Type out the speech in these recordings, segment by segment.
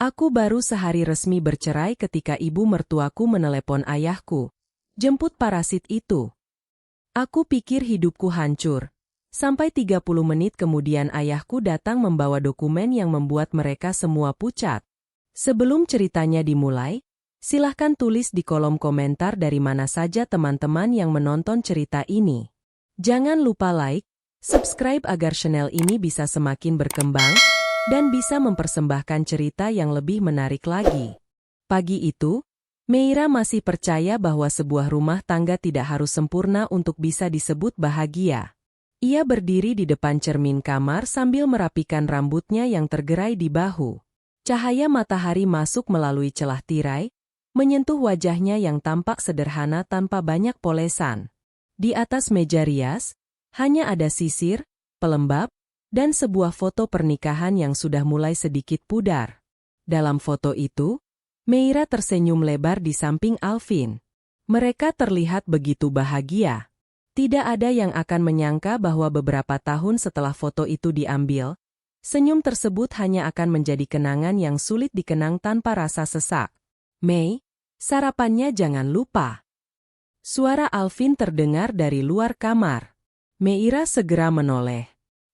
Aku baru sehari resmi bercerai ketika ibu mertuaku menelepon ayahku. Jemput parasit itu. Aku pikir hidupku hancur. Sampai 30 menit kemudian ayahku datang membawa dokumen yang membuat mereka semua pucat. Sebelum ceritanya dimulai, silahkan tulis di kolom komentar dari mana saja teman-teman yang menonton cerita ini. Jangan lupa like, subscribe agar channel ini bisa semakin berkembang dan bisa mempersembahkan cerita yang lebih menarik lagi. Pagi itu, Meira masih percaya bahwa sebuah rumah tangga tidak harus sempurna untuk bisa disebut bahagia. Ia berdiri di depan cermin kamar sambil merapikan rambutnya yang tergerai di bahu. Cahaya matahari masuk melalui celah tirai, menyentuh wajahnya yang tampak sederhana tanpa banyak polesan. Di atas meja rias, hanya ada sisir, pelembab, dan sebuah foto pernikahan yang sudah mulai sedikit pudar. Dalam foto itu, Meira tersenyum lebar di samping Alvin. Mereka terlihat begitu bahagia. Tidak ada yang akan menyangka bahwa beberapa tahun setelah foto itu diambil, senyum tersebut hanya akan menjadi kenangan yang sulit dikenang tanpa rasa sesak. "Mei, sarapannya jangan lupa." Suara Alvin terdengar dari luar kamar. Meira segera menoleh.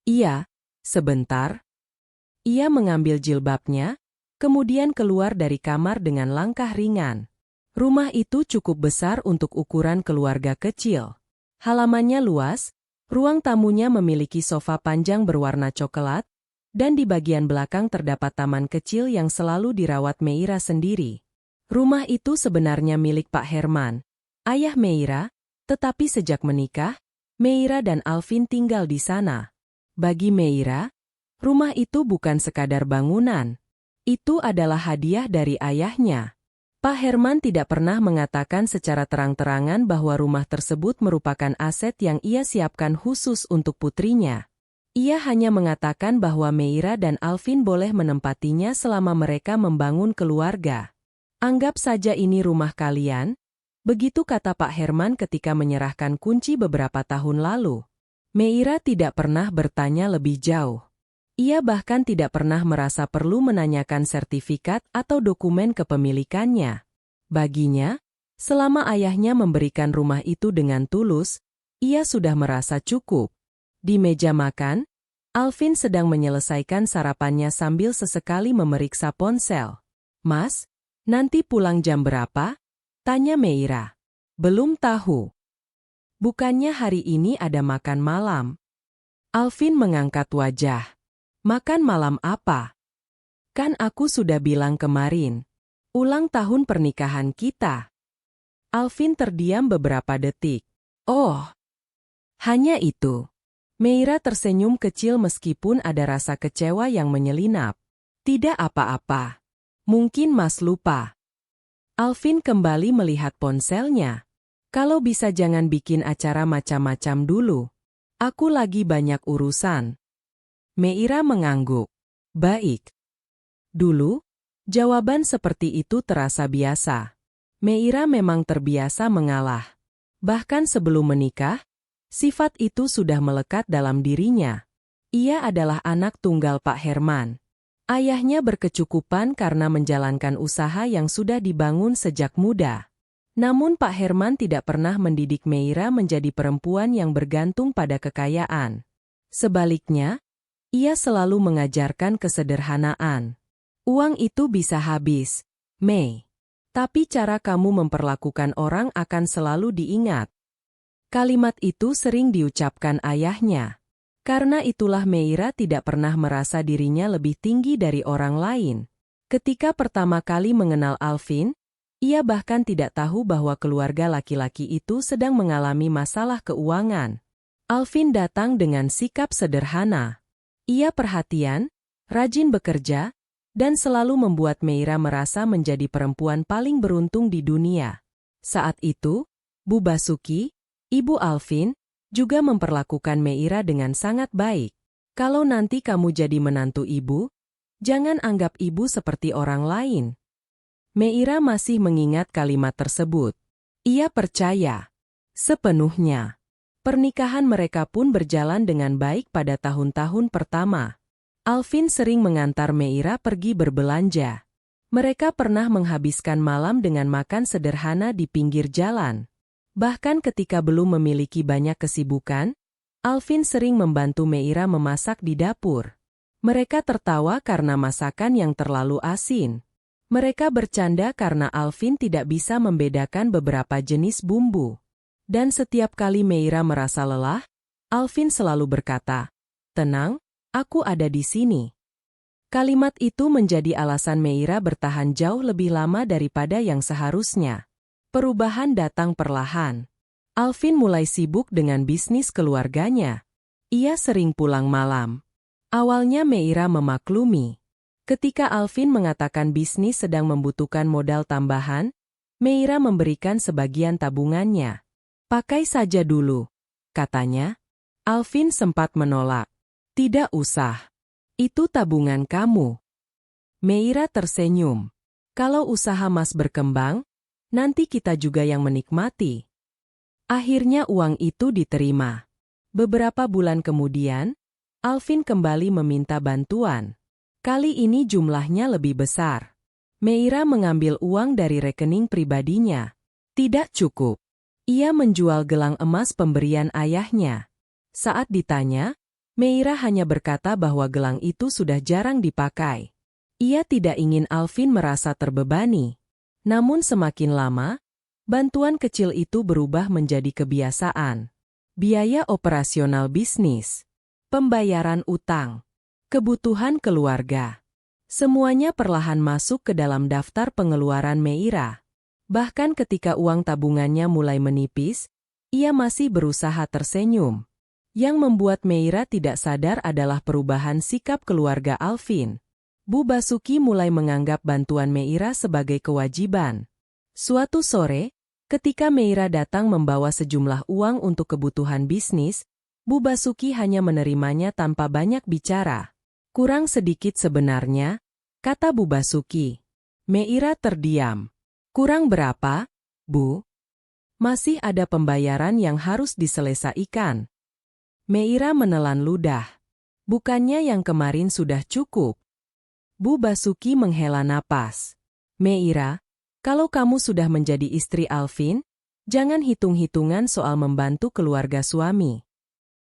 "Iya, sebentar." Ia mengambil jilbabnya, kemudian keluar dari kamar dengan langkah ringan. Rumah itu cukup besar untuk ukuran keluarga kecil. Halamannya luas, ruang tamunya memiliki sofa panjang berwarna coklat, dan di bagian belakang terdapat taman kecil yang selalu dirawat Meira sendiri. Rumah itu sebenarnya milik Pak Herman, ayah Meira, tetapi sejak menikah, Meira dan Alvin tinggal di sana. Bagi Meira, rumah itu bukan sekadar bangunan. Itu adalah hadiah dari ayahnya. Pak Herman tidak pernah mengatakan secara terang-terangan bahwa rumah tersebut merupakan aset yang ia siapkan khusus untuk putrinya. Ia hanya mengatakan bahwa Meira dan Alvin boleh menempatinya selama mereka membangun keluarga. "Anggap saja ini rumah kalian," begitu kata Pak Herman ketika menyerahkan kunci beberapa tahun lalu. Meira tidak pernah bertanya lebih jauh. Ia bahkan tidak pernah merasa perlu menanyakan sertifikat atau dokumen kepemilikannya. Baginya, selama ayahnya memberikan rumah itu dengan tulus, ia sudah merasa cukup. Di meja makan, Alvin sedang menyelesaikan sarapannya sambil sesekali memeriksa ponsel. "Mas, nanti pulang jam berapa?" tanya Meira. "Belum tahu. Bukannya hari ini ada makan malam?" Alvin mengangkat wajah. "Makan malam apa? Kan aku sudah bilang kemarin. Ulang tahun pernikahan kita." Alvin terdiam beberapa detik. "Oh, hanya itu." Meira tersenyum kecil meskipun ada rasa kecewa yang menyelinap. "Tidak apa-apa. Mungkin Mas lupa." Alvin kembali melihat ponselnya. "Kalau bisa jangan bikin acara macam-macam dulu. Aku lagi banyak urusan." Meira mengangguk. "Baik." Dulu, jawaban seperti itu terasa biasa. Meira memang terbiasa mengalah. Bahkan sebelum menikah, sifat itu sudah melekat dalam dirinya. Ia adalah anak tunggal Pak Herman. Ayahnya berkecukupan karena menjalankan usaha yang sudah dibangun sejak muda. Namun Pak Herman tidak pernah mendidik Meira menjadi perempuan yang bergantung pada kekayaan. Sebaliknya, ia selalu mengajarkan kesederhanaan. "Uang itu bisa habis, Mei. Tapi cara kamu memperlakukan orang akan selalu diingat." Kalimat itu sering diucapkan ayahnya. Karena itulah Meira tidak pernah merasa dirinya lebih tinggi dari orang lain. Ketika pertama kali mengenal Alvin, ia bahkan tidak tahu bahwa keluarga laki-laki itu sedang mengalami masalah keuangan. Alvin datang dengan sikap sederhana. Ia perhatian, rajin bekerja, dan selalu membuat Meira merasa menjadi perempuan paling beruntung di dunia. Saat itu, Bu Basuki, ibu Alvin, juga memperlakukan Meira dengan sangat baik. "Kalau nanti kamu jadi menantu ibu, jangan anggap ibu seperti orang lain." Meira masih mengingat kalimat tersebut. Ia percaya sepenuhnya. Pernikahan mereka pun berjalan dengan baik pada tahun-tahun pertama. Alvin sering mengantar Meira pergi berbelanja. Mereka pernah menghabiskan malam dengan makan sederhana di pinggir jalan. Bahkan ketika belum memiliki banyak kesibukan, Alvin sering membantu Meira memasak di dapur. Mereka tertawa karena masakan yang terlalu asin. Mereka bercanda karena Alvin tidak bisa membedakan beberapa jenis bumbu. Dan setiap kali Meira merasa lelah, Alvin selalu berkata, "Tenang, aku ada di sini." Kalimat itu menjadi alasan Meira bertahan jauh lebih lama daripada yang seharusnya. Perubahan datang perlahan. Alvin mulai sibuk dengan bisnis keluarganya. Ia sering pulang malam. Awalnya Meira memaklumi. Ketika Alvin mengatakan bisnis sedang membutuhkan modal tambahan, Meira memberikan sebagian tabungannya. "Pakai saja dulu," katanya. Alvin sempat menolak. "Tidak usah. Itu tabungan kamu." Meira tersenyum. "Kalau usaha Mas berkembang, nanti kita juga yang menikmati." Akhirnya uang itu diterima. Beberapa bulan kemudian, Alvin kembali meminta bantuan. Kali ini jumlahnya lebih besar. Meira mengambil uang dari rekening pribadinya. Tidak cukup. Ia menjual gelang emas pemberian ayahnya. Saat ditanya, Meira hanya berkata bahwa gelang itu sudah jarang dipakai. Ia tidak ingin Alvin merasa terbebani. Namun semakin lama, bantuan kecil itu berubah menjadi kebiasaan. Biaya operasional bisnis, pembayaran utang, kebutuhan keluarga. Semuanya perlahan masuk ke dalam daftar pengeluaran Meira. Bahkan ketika uang tabungannya mulai menipis, ia masih berusaha tersenyum. Yang membuat Meira tidak sadar adalah perubahan sikap keluarga Alvin. Bu Basuki mulai menganggap bantuan Meira sebagai kewajiban. Suatu sore, ketika Meira datang membawa sejumlah uang untuk kebutuhan bisnis, Bu Basuki hanya menerimanya tanpa banyak bicara. "Kurang sedikit sebenarnya," kata Bu Basuki. Meira terdiam. "Kurang berapa, Bu?" "Masih ada pembayaran yang harus diselesaikan." Meira menelan ludah. "Bukannya yang kemarin sudah cukup?" Bu Basuki menghela napas. "Meira, kalau kamu sudah menjadi istri Alvin, jangan hitung-hitungan soal membantu keluarga suami."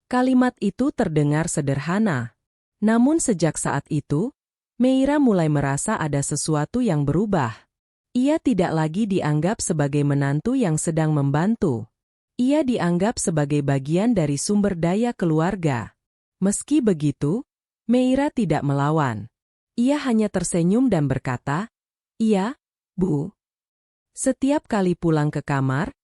Kalimat itu terdengar sederhana. Namun sejak saat itu, Meira mulai merasa ada sesuatu yang berubah. Ia tidak lagi dianggap sebagai menantu yang sedang membantu. Ia dianggap sebagai bagian dari sumber daya keluarga. Meski begitu, Meira tidak melawan. Ia hanya tersenyum dan berkata, "Iya, Bu." Setiap kali pulang ke kamar,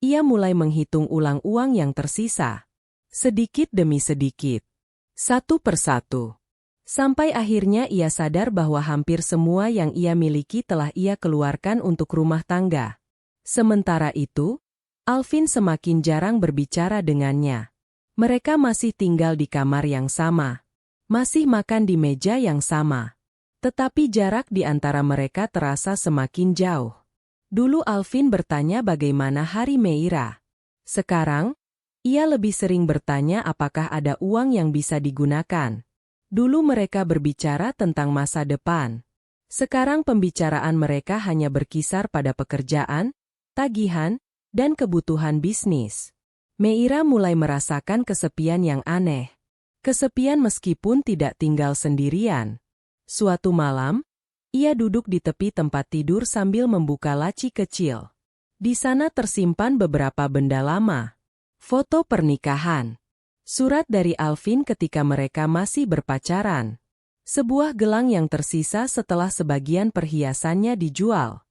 ia mulai menghitung ulang uang yang tersisa. Sedikit demi sedikit. Satu persatu. Sampai akhirnya ia sadar bahwa hampir semua yang ia miliki telah ia keluarkan untuk rumah tangga. Sementara itu, Alvin semakin jarang berbicara dengannya. Mereka masih tinggal di kamar yang sama. Masih makan di meja yang sama. Tetapi jarak di antara mereka terasa semakin jauh. Dulu Alvin bertanya bagaimana hari Meira. Sekarang, ia lebih sering bertanya apakah ada uang yang bisa digunakan. Dulu mereka berbicara tentang masa depan. Sekarang pembicaraan mereka hanya berkisar pada pekerjaan, tagihan, dan kebutuhan bisnis. Meira mulai merasakan kesepian yang aneh. Kesepian meskipun tidak tinggal sendirian. Suatu malam, ia duduk di tepi tempat tidur sambil membuka laci kecil. Di sana tersimpan beberapa benda lama. Foto pernikahan. Surat dari Alvin ketika mereka masih berpacaran. Sebuah gelang yang tersisa setelah sebagian perhiasannya dijual.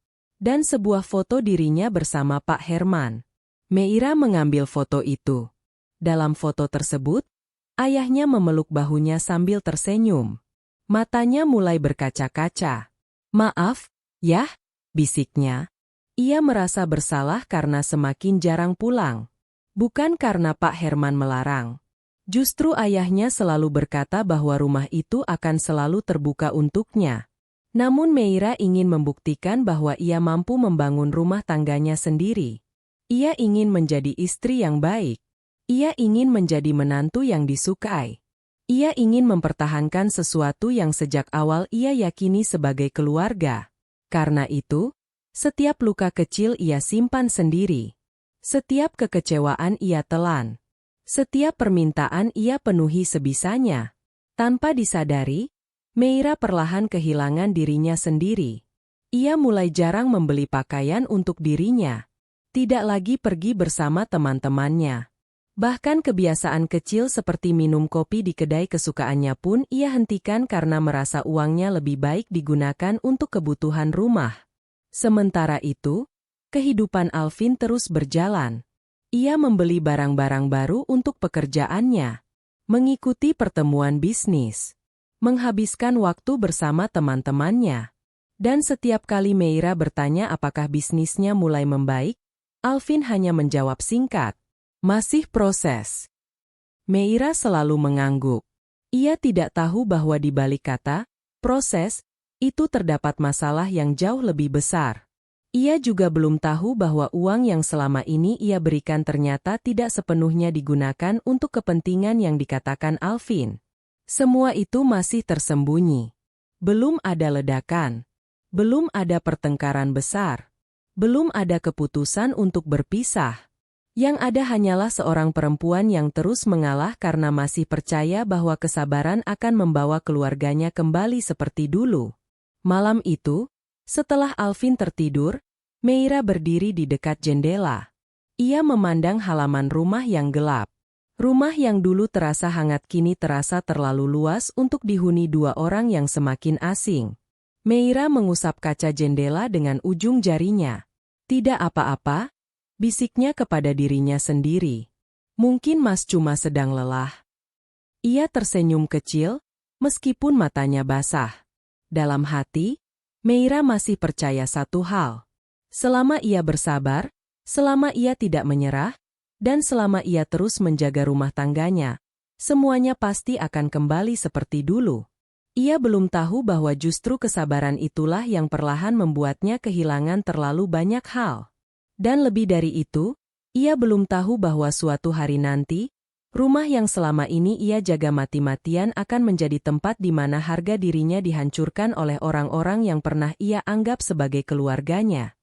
Dan sebuah foto dirinya bersama Pak Herman. Meira mengambil foto itu. Dalam foto tersebut, ayahnya memeluk bahunya sambil tersenyum. Matanya mulai berkaca-kaca. "Maaf, Yah," bisiknya. Ia merasa bersalah karena semakin jarang pulang. Bukan karena Pak Herman melarang. Justru ayahnya selalu berkata bahwa rumah itu akan selalu terbuka untuknya. Namun Meira ingin membuktikan bahwa ia mampu membangun rumah tangganya sendiri. Ia ingin menjadi istri yang baik. Ia ingin menjadi menantu yang disukai. Ia ingin mempertahankan sesuatu yang sejak awal ia yakini sebagai keluarga. Karena itu, setiap luka kecil ia simpan sendiri. Setiap kekecewaan ia telan. Setiap permintaan ia penuhi sebisanya. Tanpa disadari, Meira perlahan kehilangan dirinya sendiri. Ia mulai jarang membeli pakaian untuk dirinya. Tidak lagi pergi bersama teman-temannya. Bahkan kebiasaan kecil seperti minum kopi di kedai kesukaannya pun ia hentikan karena merasa uangnya lebih baik digunakan untuk kebutuhan rumah. Sementara itu, kehidupan Alvin terus berjalan. Ia membeli barang-barang baru untuk pekerjaannya, mengikuti pertemuan bisnis, menghabiskan waktu bersama teman-temannya. Dan setiap kali Meira bertanya apakah bisnisnya mulai membaik, Alvin hanya menjawab singkat, "Masih proses." Meira selalu mengangguk. Ia tidak tahu bahwa di balik kata proses itu terdapat masalah yang jauh lebih besar. Ia juga belum tahu bahwa uang yang selama ini ia berikan ternyata tidak sepenuhnya digunakan untuk kepentingan yang dikatakan Alvin. Semua itu masih tersembunyi. Belum ada ledakan. Belum ada pertengkaran besar. Belum ada keputusan untuk berpisah. Yang ada hanyalah seorang perempuan yang terus mengalah karena masih percaya bahwa kesabaran akan membawa keluarganya kembali seperti dulu. Malam itu, setelah Alvin tertidur, Meira berdiri di dekat jendela. Ia memandang halaman rumah yang gelap. Rumah yang dulu terasa hangat kini terasa terlalu luas untuk dihuni dua orang yang semakin asing. Meira mengusap kaca jendela dengan ujung jarinya. "Tidak apa-apa," bisiknya kepada dirinya sendiri. "Mungkin Mas cuma sedang lelah." Ia tersenyum kecil, meskipun matanya basah. Dalam hati, Meira masih percaya satu hal. Selama ia bersabar, selama ia tidak menyerah, dan selama ia terus menjaga rumah tangganya, semuanya pasti akan kembali seperti dulu. Ia belum tahu bahwa justru kesabaran itulah yang perlahan membuatnya kehilangan terlalu banyak hal. Dan lebih dari itu, ia belum tahu bahwa suatu hari nanti, rumah yang selama ini ia jaga mati-matian akan menjadi tempat di mana harga dirinya dihancurkan oleh orang-orang yang pernah ia anggap sebagai keluarganya.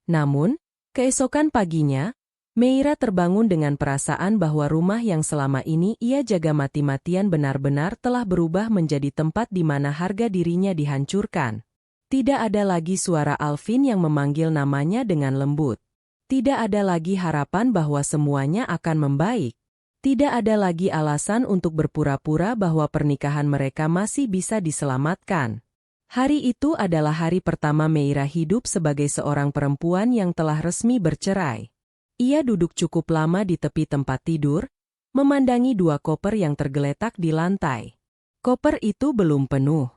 Namun, keesokan paginya, Meira terbangun dengan perasaan bahwa rumah yang selama ini ia jaga mati-matian benar-benar telah berubah menjadi tempat di mana harga dirinya dihancurkan. Tidak ada lagi suara Alvin yang memanggil namanya dengan lembut. Tidak ada lagi harapan bahwa semuanya akan membaik. Tidak ada lagi alasan untuk berpura-pura bahwa pernikahan mereka masih bisa diselamatkan. Hari itu adalah hari pertama Meira hidup sebagai seorang perempuan yang telah resmi bercerai. Ia duduk cukup lama di tepi tempat tidur, memandangi dua koper yang tergeletak di lantai. Koper itu belum penuh.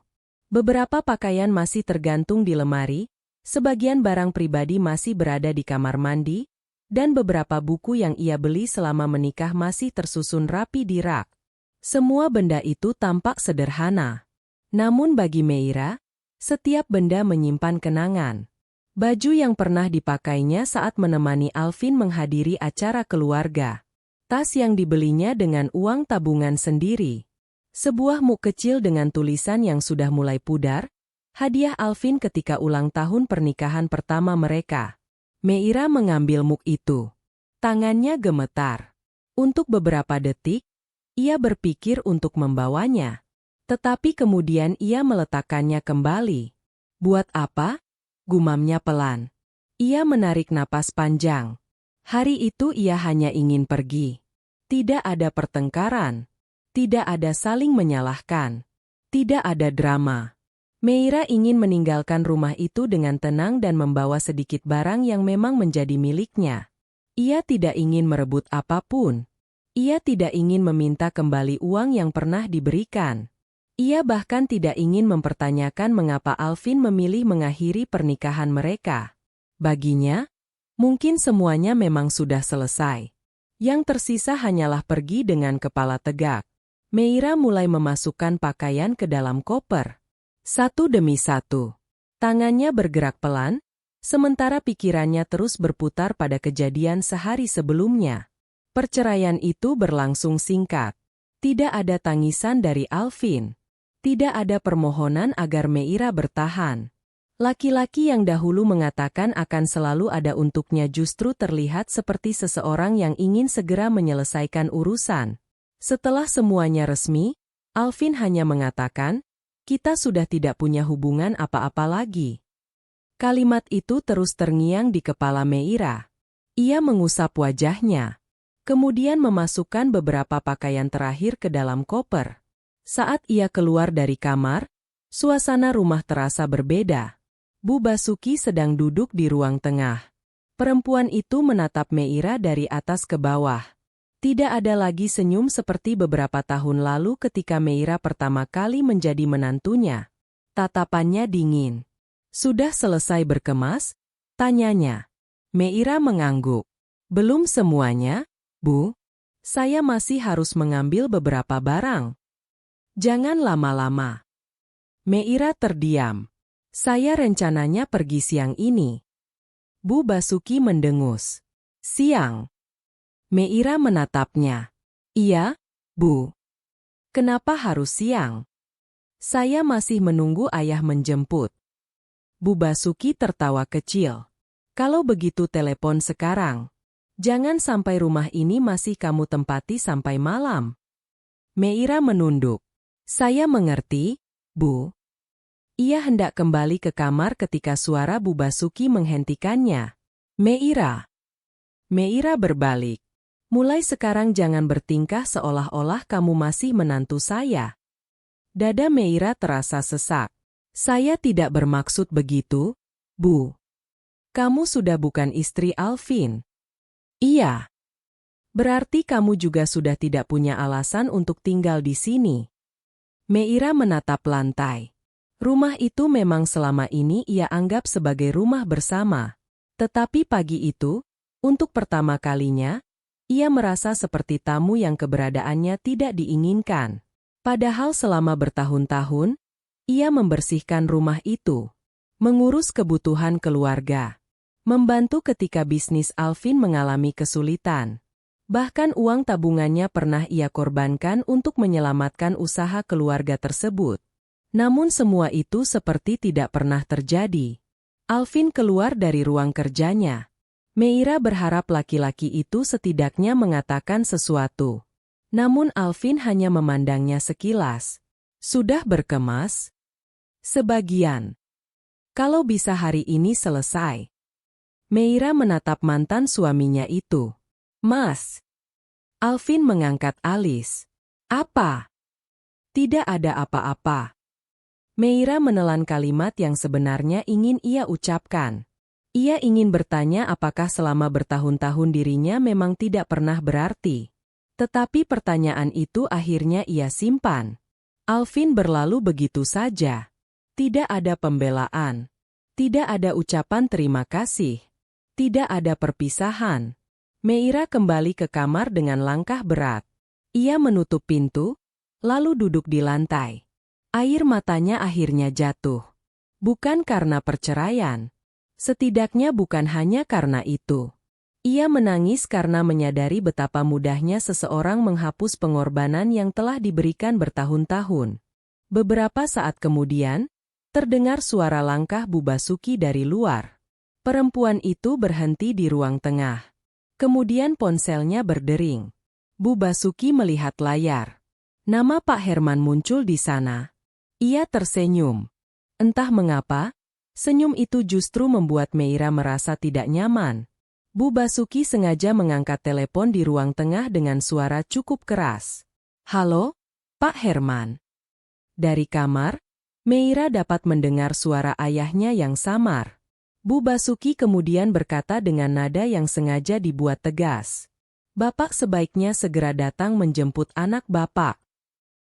Beberapa pakaian masih tergantung di lemari, sebagian barang pribadi masih berada di kamar mandi, dan beberapa buku yang ia beli selama menikah masih tersusun rapi di rak. Semua benda itu tampak sederhana. Namun bagi Meira, setiap benda menyimpan kenangan. Baju yang pernah dipakainya saat menemani Alvin menghadiri acara keluarga. Tas yang dibelinya dengan uang tabungan sendiri. Sebuah muk kecil dengan tulisan yang sudah mulai pudar, hadiah Alvin ketika ulang tahun pernikahan pertama mereka. Meira mengambil muk itu. Tangannya gemetar. Untuk beberapa detik, ia berpikir untuk membawanya. Tetapi kemudian ia meletakkannya kembali. "Buat apa?" gumamnya pelan. Ia menarik napas panjang. Hari itu ia hanya ingin pergi. Tidak ada pertengkaran. Tidak ada saling menyalahkan. Tidak ada drama. Meira ingin meninggalkan rumah itu dengan tenang dan membawa sedikit barang yang memang menjadi miliknya. Ia tidak ingin merebut apapun. Ia tidak ingin meminta kembali uang yang pernah diberikan. Ia bahkan tidak ingin mempertanyakan mengapa Alvin memilih mengakhiri pernikahan mereka. Baginya, mungkin semuanya memang sudah selesai. Yang tersisa hanyalah pergi dengan kepala tegak. Meira mulai memasukkan pakaian ke dalam koper. Satu demi satu. Tangannya bergerak pelan, sementara pikirannya terus berputar pada kejadian sehari sebelumnya. Perceraian itu berlangsung singkat. Tidak ada tangisan dari Alvin. Tidak ada permohonan agar Meira bertahan. Laki-laki yang dahulu mengatakan akan selalu ada untuknya justru terlihat seperti seseorang yang ingin segera menyelesaikan urusan. Setelah semuanya resmi, Alvin hanya mengatakan, "Kita sudah tidak punya hubungan apa-apa lagi." Kalimat itu terus terngiang di kepala Meira. Ia mengusap wajahnya. Kemudian memasukkan beberapa pakaian terakhir ke dalam koper. Saat ia keluar dari kamar, suasana rumah terasa berbeda. Bu Basuki sedang duduk di ruang tengah. Perempuan itu menatap Meira dari atas ke bawah. Tidak ada lagi senyum seperti beberapa tahun lalu ketika Meira pertama kali menjadi menantunya. Tatapannya dingin. "Sudah selesai berkemas?" tanyanya. Meira mengangguk. "Belum semuanya, Bu. Saya masih harus mengambil beberapa barang." "Jangan lama-lama." Meira terdiam. "Saya rencananya pergi siang ini." Bu Basuki mendengus. "Siang?" Meira menatapnya. "Iya, Bu." "Kenapa harus siang?" "Saya masih menunggu ayah menjemput." Bu Basuki tertawa kecil. "Kalau begitu telepon sekarang. Jangan sampai rumah ini masih kamu tempati sampai malam." Meira menunduk. "Saya mengerti, Bu." Ia hendak kembali ke kamar ketika suara Bu Basuki menghentikannya. "Meira." Meira berbalik. "Mulai sekarang jangan bertingkah seolah-olah kamu masih menantu saya." Dada Meira terasa sesak. "Saya tidak bermaksud begitu, Bu." "Kamu sudah bukan istri Alvin." "Iya." "Berarti kamu juga sudah tidak punya alasan untuk tinggal di sini." Meira menatap lantai. Rumah itu memang selama ini ia anggap sebagai rumah bersama. Tetapi pagi itu, untuk pertama kalinya, ia merasa seperti tamu yang keberadaannya tidak diinginkan. Padahal selama bertahun-tahun, ia membersihkan rumah itu, mengurus kebutuhan keluarga, membantu ketika bisnis Alvin mengalami kesulitan. Bahkan uang tabungannya pernah ia korbankan untuk menyelamatkan usaha keluarga tersebut. Namun semua itu seperti tidak pernah terjadi. Alvin keluar dari ruang kerjanya. Meira berharap laki-laki itu setidaknya mengatakan sesuatu. Namun Alvin hanya memandangnya sekilas. "Sudah berkemas?" "Sebagian." "Kalau bisa hari ini selesai." Meira menatap mantan suaminya itu. "Mas." Alvin mengangkat alis. "Apa?" "Tidak ada apa-apa." Meira menelan kalimat yang sebenarnya ingin ia ucapkan. Ia ingin bertanya apakah selama bertahun-tahun dirinya memang tidak pernah berarti. Tetapi pertanyaan itu akhirnya ia simpan. Alvin berlalu begitu saja. Tidak ada pembelaan. Tidak ada ucapan terima kasih. Tidak ada perpisahan. Meira kembali ke kamar dengan langkah berat. Ia menutup pintu, lalu duduk di lantai. Air matanya akhirnya jatuh. Bukan karena perceraian. Setidaknya bukan hanya karena itu. Ia menangis karena menyadari betapa mudahnya seseorang menghapus pengorbanan yang telah diberikan bertahun-tahun. Beberapa saat kemudian, terdengar suara langkah Bu Basuki dari luar. Perempuan itu berhenti di ruang tengah. Kemudian ponselnya berdering. Bu Basuki melihat layar. Nama Pak Herman muncul di sana. Ia tersenyum. Entah mengapa, senyum itu justru membuat Meira merasa tidak nyaman. Bu Basuki sengaja mengangkat telepon di ruang tengah dengan suara cukup keras. "Halo, Pak Herman." Dari kamar, Meira dapat mendengar suara ayahnya yang samar. Bu Basuki kemudian berkata dengan nada yang sengaja dibuat tegas. "Bapak sebaiknya segera datang menjemput anak Bapak."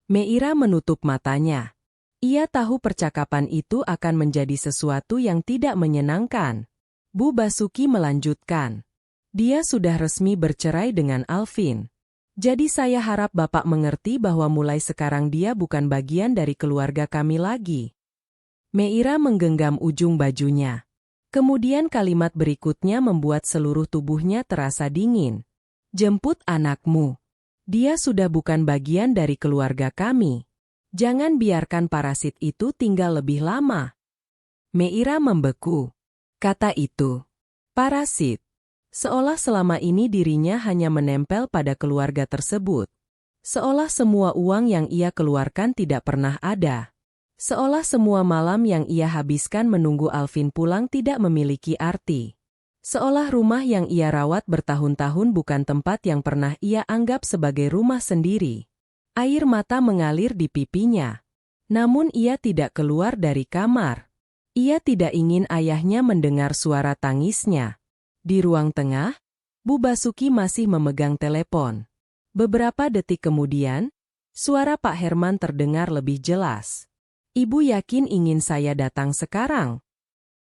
Meira menutup matanya. Ia tahu percakapan itu akan menjadi sesuatu yang tidak menyenangkan. Bu Basuki melanjutkan. "Dia sudah resmi bercerai dengan Alvin. Jadi saya harap Bapak mengerti bahwa mulai sekarang dia bukan bagian dari keluarga kami lagi." Meira menggenggam ujung bajunya. Kemudian kalimat berikutnya membuat seluruh tubuhnya terasa dingin. "Jemput anakmu. Dia sudah bukan bagian dari keluarga kami. Jangan biarkan parasit itu tinggal lebih lama." Meira membeku. Kata itu. Parasit. Seolah selama ini dirinya hanya menempel pada keluarga tersebut. Seolah semua uang yang ia keluarkan tidak pernah ada. Seolah semua malam yang ia habiskan menunggu Alvin pulang tidak memiliki arti. Seolah rumah yang ia rawat bertahun-tahun bukan tempat yang pernah ia anggap sebagai rumah sendiri. Air mata mengalir di pipinya. Namun ia tidak keluar dari kamar. Ia tidak ingin ayahnya mendengar suara tangisnya. Di ruang tengah, Bu Basuki masih memegang telepon. Beberapa detik kemudian, suara Pak Herman terdengar lebih jelas. Ibu yakin ingin saya datang sekarang?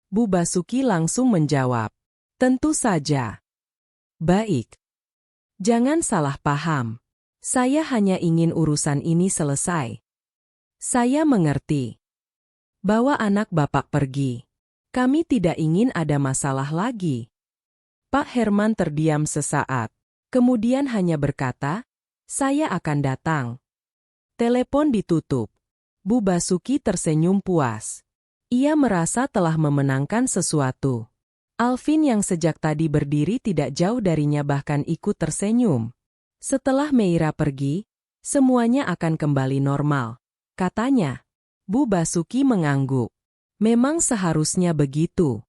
Bu Basuki langsung menjawab. Tentu saja. Baik. Jangan salah paham. Saya hanya ingin urusan ini selesai. Saya mengerti. Bawa anak Bapak pergi. Kami tidak ingin ada masalah lagi. Pak Herman terdiam sesaat. Kemudian hanya berkata, saya akan datang. Telepon ditutup. Bu Basuki tersenyum puas. Ia merasa telah memenangkan sesuatu. Alvin yang sejak tadi berdiri tidak jauh darinya bahkan ikut tersenyum. Setelah Meira pergi, semuanya akan kembali normal. Katanya. Bu Basuki mengangguk. Memang seharusnya begitu.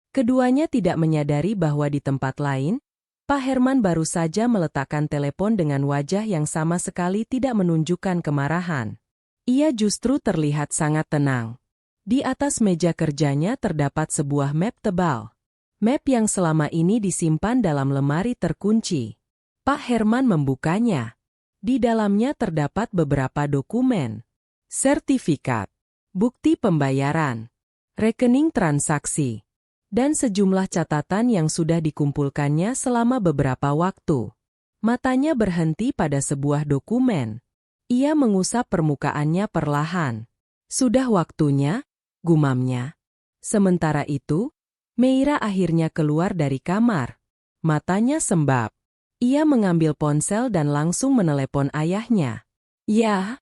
Keduanya tidak menyadari bahwa di tempat lain, Pak Herman baru saja meletakkan telepon dengan wajah yang sama sekali tidak menunjukkan kemarahan. Ia justru terlihat sangat tenang. Di atas meja kerjanya terdapat sebuah map tebal. Map yang selama ini disimpan dalam lemari terkunci. Pak Herman membukanya. Di dalamnya terdapat beberapa dokumen. Sertifikat, bukti pembayaran, rekening transaksi, dan sejumlah catatan yang sudah dikumpulkannya selama beberapa waktu. Matanya berhenti pada sebuah dokumen. Ia mengusap permukaannya perlahan. Sudah waktunya, gumamnya. Sementara itu, Meira akhirnya keluar dari kamar. Matanya sembab. Ia mengambil ponsel dan langsung menelepon ayahnya. Ya.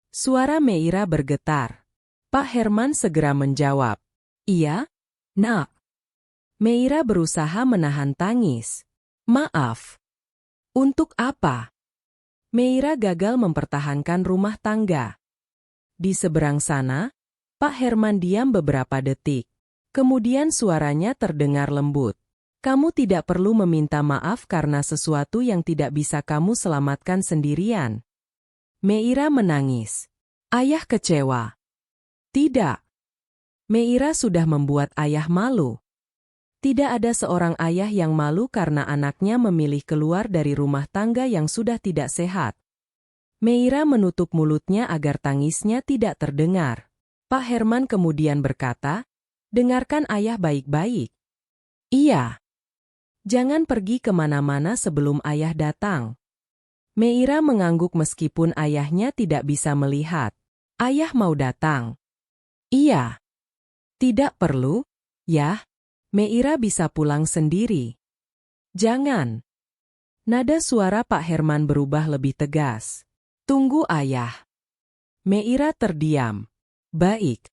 Suara Meira bergetar. Pak Herman segera menjawab. Iya, Nak. Meira berusaha menahan tangis. Maaf. Untuk apa? Meira gagal mempertahankan rumah tangga. Di seberang sana, Pak Herman diam beberapa detik. Kemudian suaranya terdengar lembut. Kamu tidak perlu meminta maaf karena sesuatu yang tidak bisa kamu selamatkan sendirian. Meira menangis. Ayah kecewa. Tidak. Meira sudah membuat ayah malu. Tidak ada seorang ayah yang malu karena anaknya memilih keluar dari rumah tangga yang sudah tidak sehat. Meira menutup mulutnya agar tangisnya tidak terdengar. Pak Herman kemudian berkata, dengarkan ayah baik-baik. Iya. Jangan pergi kemana-mana sebelum ayah datang. Meira mengangguk meskipun ayahnya tidak bisa melihat. Ayah mau datang. Iya. Tidak perlu, ya. Meira bisa pulang sendiri. Jangan. Nada suara Pak Herman berubah lebih tegas. Tunggu ayah. Meira terdiam. Baik.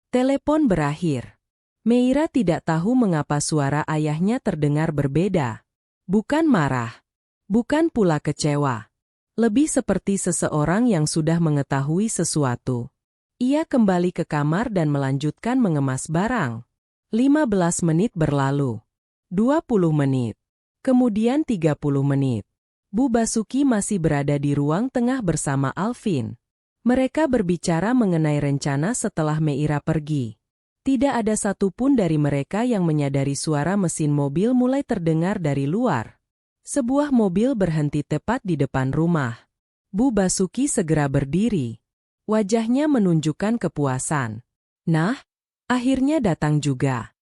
Telepon berakhir. Meira tidak tahu mengapa suara ayahnya terdengar berbeda. Bukan marah. Bukan pula kecewa. Lebih seperti seseorang yang sudah mengetahui sesuatu. Ia kembali ke kamar dan melanjutkan mengemas barang. 15 menit berlalu. 20 menit. Kemudian 30 menit. Bu Basuki masih berada di ruang tengah bersama Alvin. Mereka berbicara mengenai rencana setelah Meira pergi. Tidak ada satupun dari mereka yang menyadari suara mesin mobil mulai terdengar dari luar. Sebuah mobil berhenti tepat di depan rumah. Bu Basuki segera berdiri. Wajahnya menunjukkan kepuasan. Nah, akhirnya datang juga.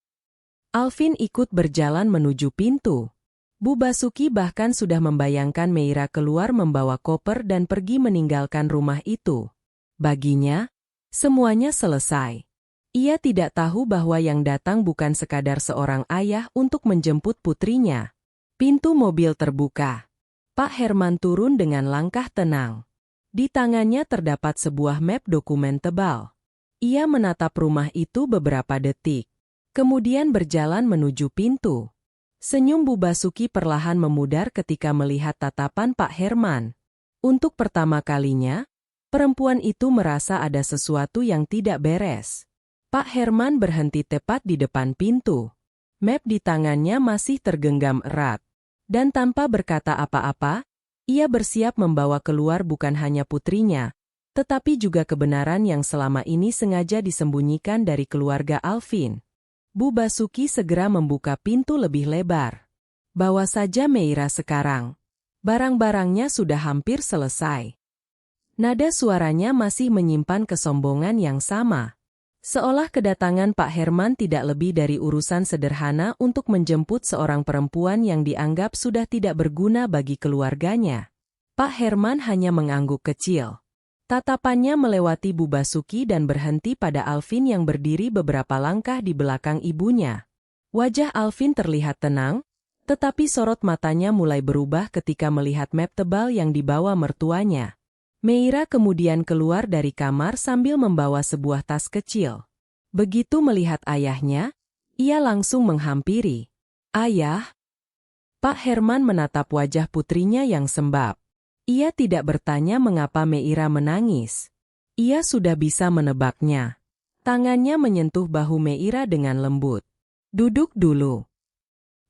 Alvin ikut berjalan menuju pintu. Bu Basuki bahkan sudah membayangkan Meira keluar membawa koper dan pergi meninggalkan rumah itu. Baginya, semuanya selesai. Ia tidak tahu bahwa yang datang bukan sekadar seorang ayah untuk menjemput putrinya. Pintu mobil terbuka. Pak Herman turun dengan langkah tenang. Di tangannya terdapat sebuah map dokumen tebal. Ia menatap rumah itu beberapa detik, kemudian berjalan menuju pintu. Senyum Bu Basuki perlahan memudar ketika melihat tatapan Pak Herman. Untuk pertama kalinya, perempuan itu merasa ada sesuatu yang tidak beres. Pak Herman berhenti tepat di depan pintu. Map di tangannya masih tergenggam erat. Dan tanpa berkata apa-apa, ia bersiap membawa keluar bukan hanya putrinya, tetapi juga kebenaran yang selama ini sengaja disembunyikan dari keluarga Alvin. Bu Basuki segera membuka pintu lebih lebar. Bawa saja Meira sekarang. Barang-barangnya sudah hampir selesai. Nada suaranya masih menyimpan kesombongan yang sama. Seolah kedatangan Pak Herman tidak lebih dari urusan sederhana untuk menjemput seorang perempuan yang dianggap sudah tidak berguna bagi keluarganya. Pak Herman hanya mengangguk kecil. Tatapannya melewati Bu Basuki dan berhenti pada Alvin yang berdiri beberapa langkah di belakang ibunya. Wajah Alvin terlihat tenang, tetapi sorot matanya mulai berubah ketika melihat map tebal yang dibawa mertuanya. Meira kemudian keluar dari kamar sambil membawa sebuah tas kecil. Begitu melihat ayahnya, ia langsung menghampiri. "Ayah?" Pak Herman menatap wajah putrinya yang sembab. Ia tidak bertanya mengapa Meira menangis. Ia sudah bisa menebaknya. Tangannya menyentuh bahu Meira dengan lembut. "Duduk dulu."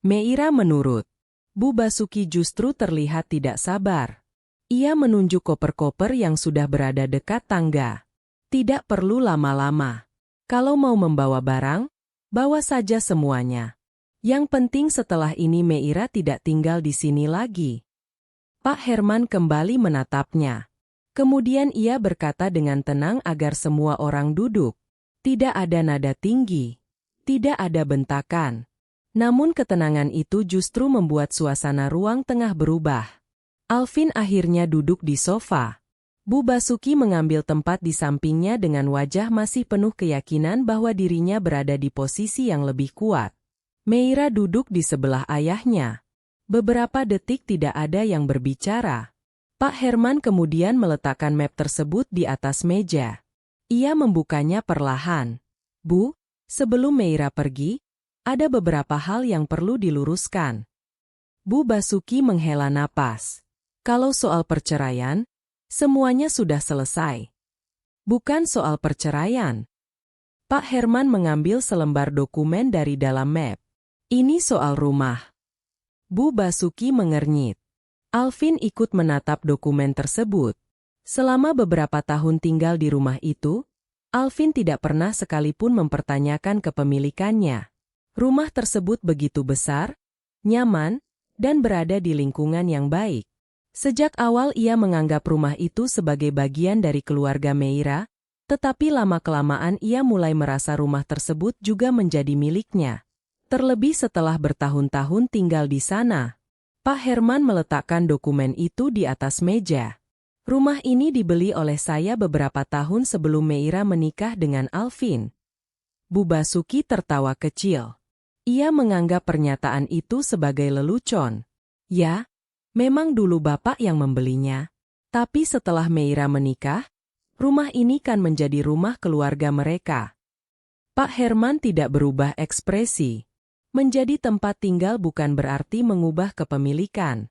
Meira menurut. Bu Basuki justru terlihat tidak sabar. Ia menunjuk koper-koper yang sudah berada dekat tangga. "Tidak perlu lama-lama. Kalau mau membawa barang, bawa saja semuanya. Yang penting setelah ini Meira tidak tinggal di sini lagi." Pak Herman kembali menatapnya. Kemudian ia berkata dengan tenang agar semua orang duduk. Tidak ada nada tinggi. Tidak ada bentakan. Namun ketenangan itu justru membuat suasana ruang tengah berubah. Alvin akhirnya duduk di sofa. Bu Basuki mengambil tempat di sampingnya dengan wajah masih penuh keyakinan bahwa dirinya berada di posisi yang lebih kuat. Meira duduk di sebelah ayahnya. Beberapa detik tidak ada yang berbicara. Pak Herman kemudian meletakkan map tersebut di atas meja. Ia membukanya perlahan. "Bu, sebelum Meira pergi, ada beberapa hal yang perlu diluruskan." Bu Basuki menghela napas. Kalau soal perceraian, semuanya sudah selesai. Bukan soal perceraian. Pak Herman mengambil selembar dokumen dari dalam map. Ini soal rumah. Bu Basuki mengernyit. Alvin ikut menatap dokumen tersebut. Selama beberapa tahun tinggal di rumah itu, Alvin tidak pernah sekalipun mempertanyakan kepemilikannya. Rumah tersebut begitu besar, nyaman, dan berada di lingkungan yang baik. Sejak awal ia menganggap rumah itu sebagai bagian dari keluarga Meira, tetapi lama-kelamaan ia mulai merasa rumah tersebut juga menjadi miliknya. Terlebih setelah bertahun-tahun tinggal di sana. Pak Herman meletakkan dokumen itu di atas meja. "Rumah ini dibeli oleh saya beberapa tahun sebelum Meira menikah dengan Alvin." Bu Basuki tertawa kecil. Ia menganggap pernyataan itu sebagai lelucon. "Ya, memang dulu Bapak yang membelinya. Tapi setelah Meira menikah, rumah ini kan menjadi rumah keluarga mereka." Pak Herman tidak berubah ekspresi. Menjadi tempat tinggal bukan berarti mengubah kepemilikan.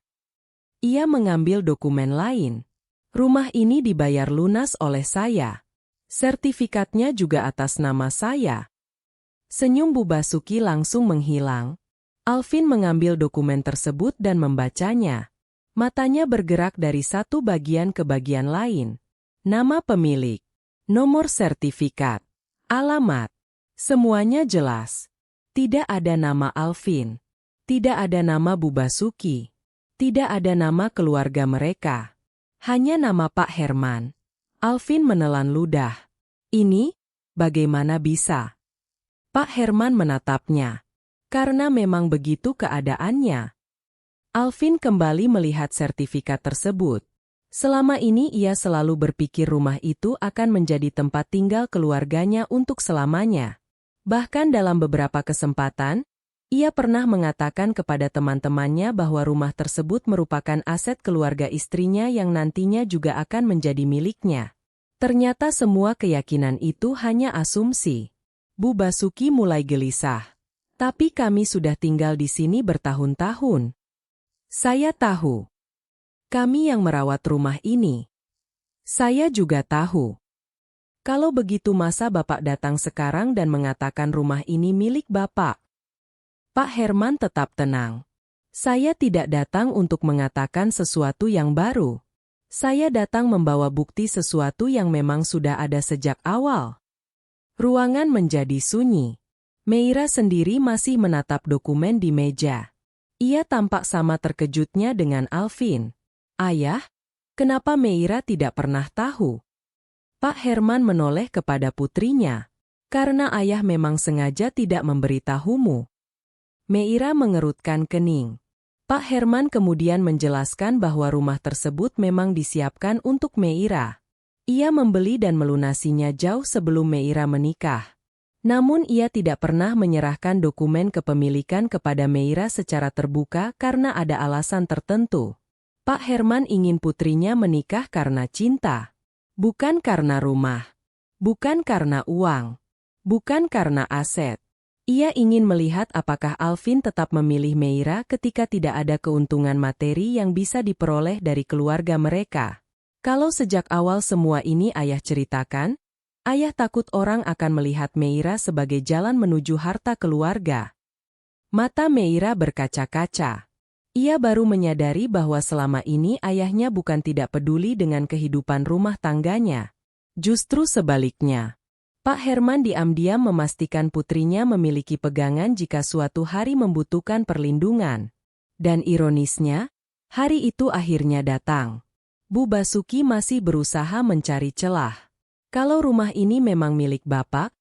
Ia mengambil dokumen lain. "Rumah ini dibayar lunas oleh saya. Sertifikatnya juga atas nama saya." Senyum Bu Basuki langsung menghilang. Alvin mengambil dokumen tersebut dan membacanya. Matanya bergerak dari satu bagian ke bagian lain. Nama pemilik, nomor sertifikat, alamat, semuanya jelas. Tidak ada nama Alvin. Tidak ada nama Bu Basuki. Tidak ada nama keluarga mereka. Hanya nama Pak Herman. Alvin menelan ludah. "Ini, bagaimana bisa?" Pak Herman menatapnya. "Karena memang begitu keadaannya." Alvin kembali melihat sertifikat tersebut. Selama ini ia selalu berpikir rumah itu akan menjadi tempat tinggal keluarganya untuk selamanya. Bahkan dalam beberapa kesempatan, ia pernah mengatakan kepada teman-temannya bahwa rumah tersebut merupakan aset keluarga istrinya yang nantinya juga akan menjadi miliknya. Ternyata semua keyakinan itu hanya asumsi. Bu Basuki mulai gelisah. Tapi kami sudah tinggal di sini bertahun-tahun. Saya tahu. Kami yang merawat rumah ini. Saya juga tahu. Kalau begitu masa Bapak datang sekarang dan mengatakan rumah ini milik Bapak? Pak Herman tetap tenang. Saya tidak datang untuk mengatakan sesuatu yang baru. Saya datang membawa bukti sesuatu yang memang sudah ada sejak awal. Ruangan menjadi sunyi. Meira sendiri masih menatap dokumen di meja. Ia tampak sama terkejutnya dengan Alvin. Ayah, kenapa Meira tidak pernah tahu? Pak Herman menoleh kepada putrinya. Karena ayah memang sengaja tidak memberitahumu. Meira mengerutkan kening. Pak Herman kemudian menjelaskan bahwa rumah tersebut memang disiapkan untuk Meira. Ia membeli dan melunasinya jauh sebelum Meira menikah. Namun ia tidak pernah menyerahkan dokumen kepemilikan kepada Meira secara terbuka karena ada alasan tertentu. Pak Herman ingin putrinya menikah karena cinta. Bukan karena rumah. Bukan karena uang. Bukan karena aset. Ia ingin melihat apakah Alvin tetap memilih Meira ketika tidak ada keuntungan materi yang bisa diperoleh dari keluarga mereka. Kalau sejak awal semua ini ayah ceritakan, ayah takut orang akan melihat Meira sebagai jalan menuju harta keluarga. Mata Meira berkaca-kaca. Ia baru menyadari bahwa selama ini ayahnya bukan tidak peduli dengan kehidupan rumah tangganya. Justru sebaliknya. Pak Herman diam-diam memastikan putrinya memiliki pegangan jika suatu hari membutuhkan perlindungan. Dan ironisnya, hari itu akhirnya datang. Bu Basuki masih berusaha mencari celah. Kalau rumah ini memang milik Bapak,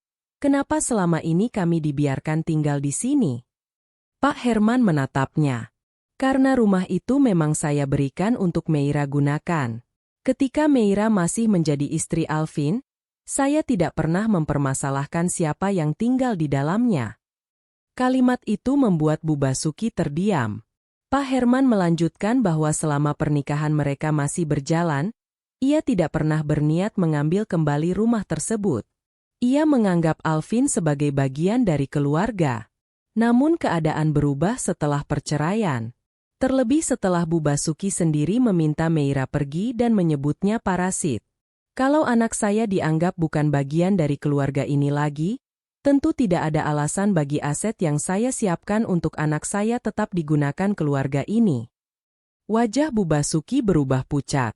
kenapa selama ini kami dibiarkan tinggal di sini? Pak Herman menatapnya. Karena rumah itu memang saya berikan untuk Meira gunakan. Ketika Meira masih menjadi istri Alvin, saya tidak pernah mempermasalahkan siapa yang tinggal di dalamnya. Kalimat itu membuat Bu Basuki terdiam. Pak Herman melanjutkan bahwa selama pernikahan mereka masih berjalan, ia tidak pernah berniat mengambil kembali rumah tersebut. Ia menganggap Alvin sebagai bagian dari keluarga. Namun keadaan berubah setelah perceraian. Terlebih setelah Bu Basuki sendiri meminta Meira pergi dan menyebutnya parasit. Kalau anak saya dianggap bukan bagian dari keluarga ini lagi, tentu tidak ada alasan bagi aset yang saya siapkan untuk anak saya tetap digunakan keluarga ini. Wajah Bu Basuki berubah pucat.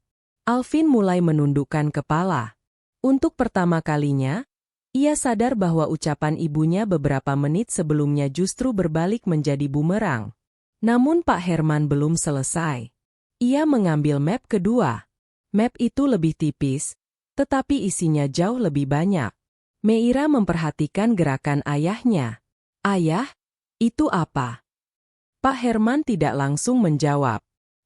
Alvin mulai menundukkan kepala. Untuk pertama kalinya, ia sadar bahwa ucapan ibunya beberapa menit sebelumnya justru berbalik menjadi bumerang. Namun Pak Herman belum selesai. Ia mengambil map kedua. Map itu lebih tipis, tetapi isinya jauh lebih banyak. Meira memperhatikan gerakan ayahnya. Ayah, itu apa? Pak Herman tidak langsung menjawab.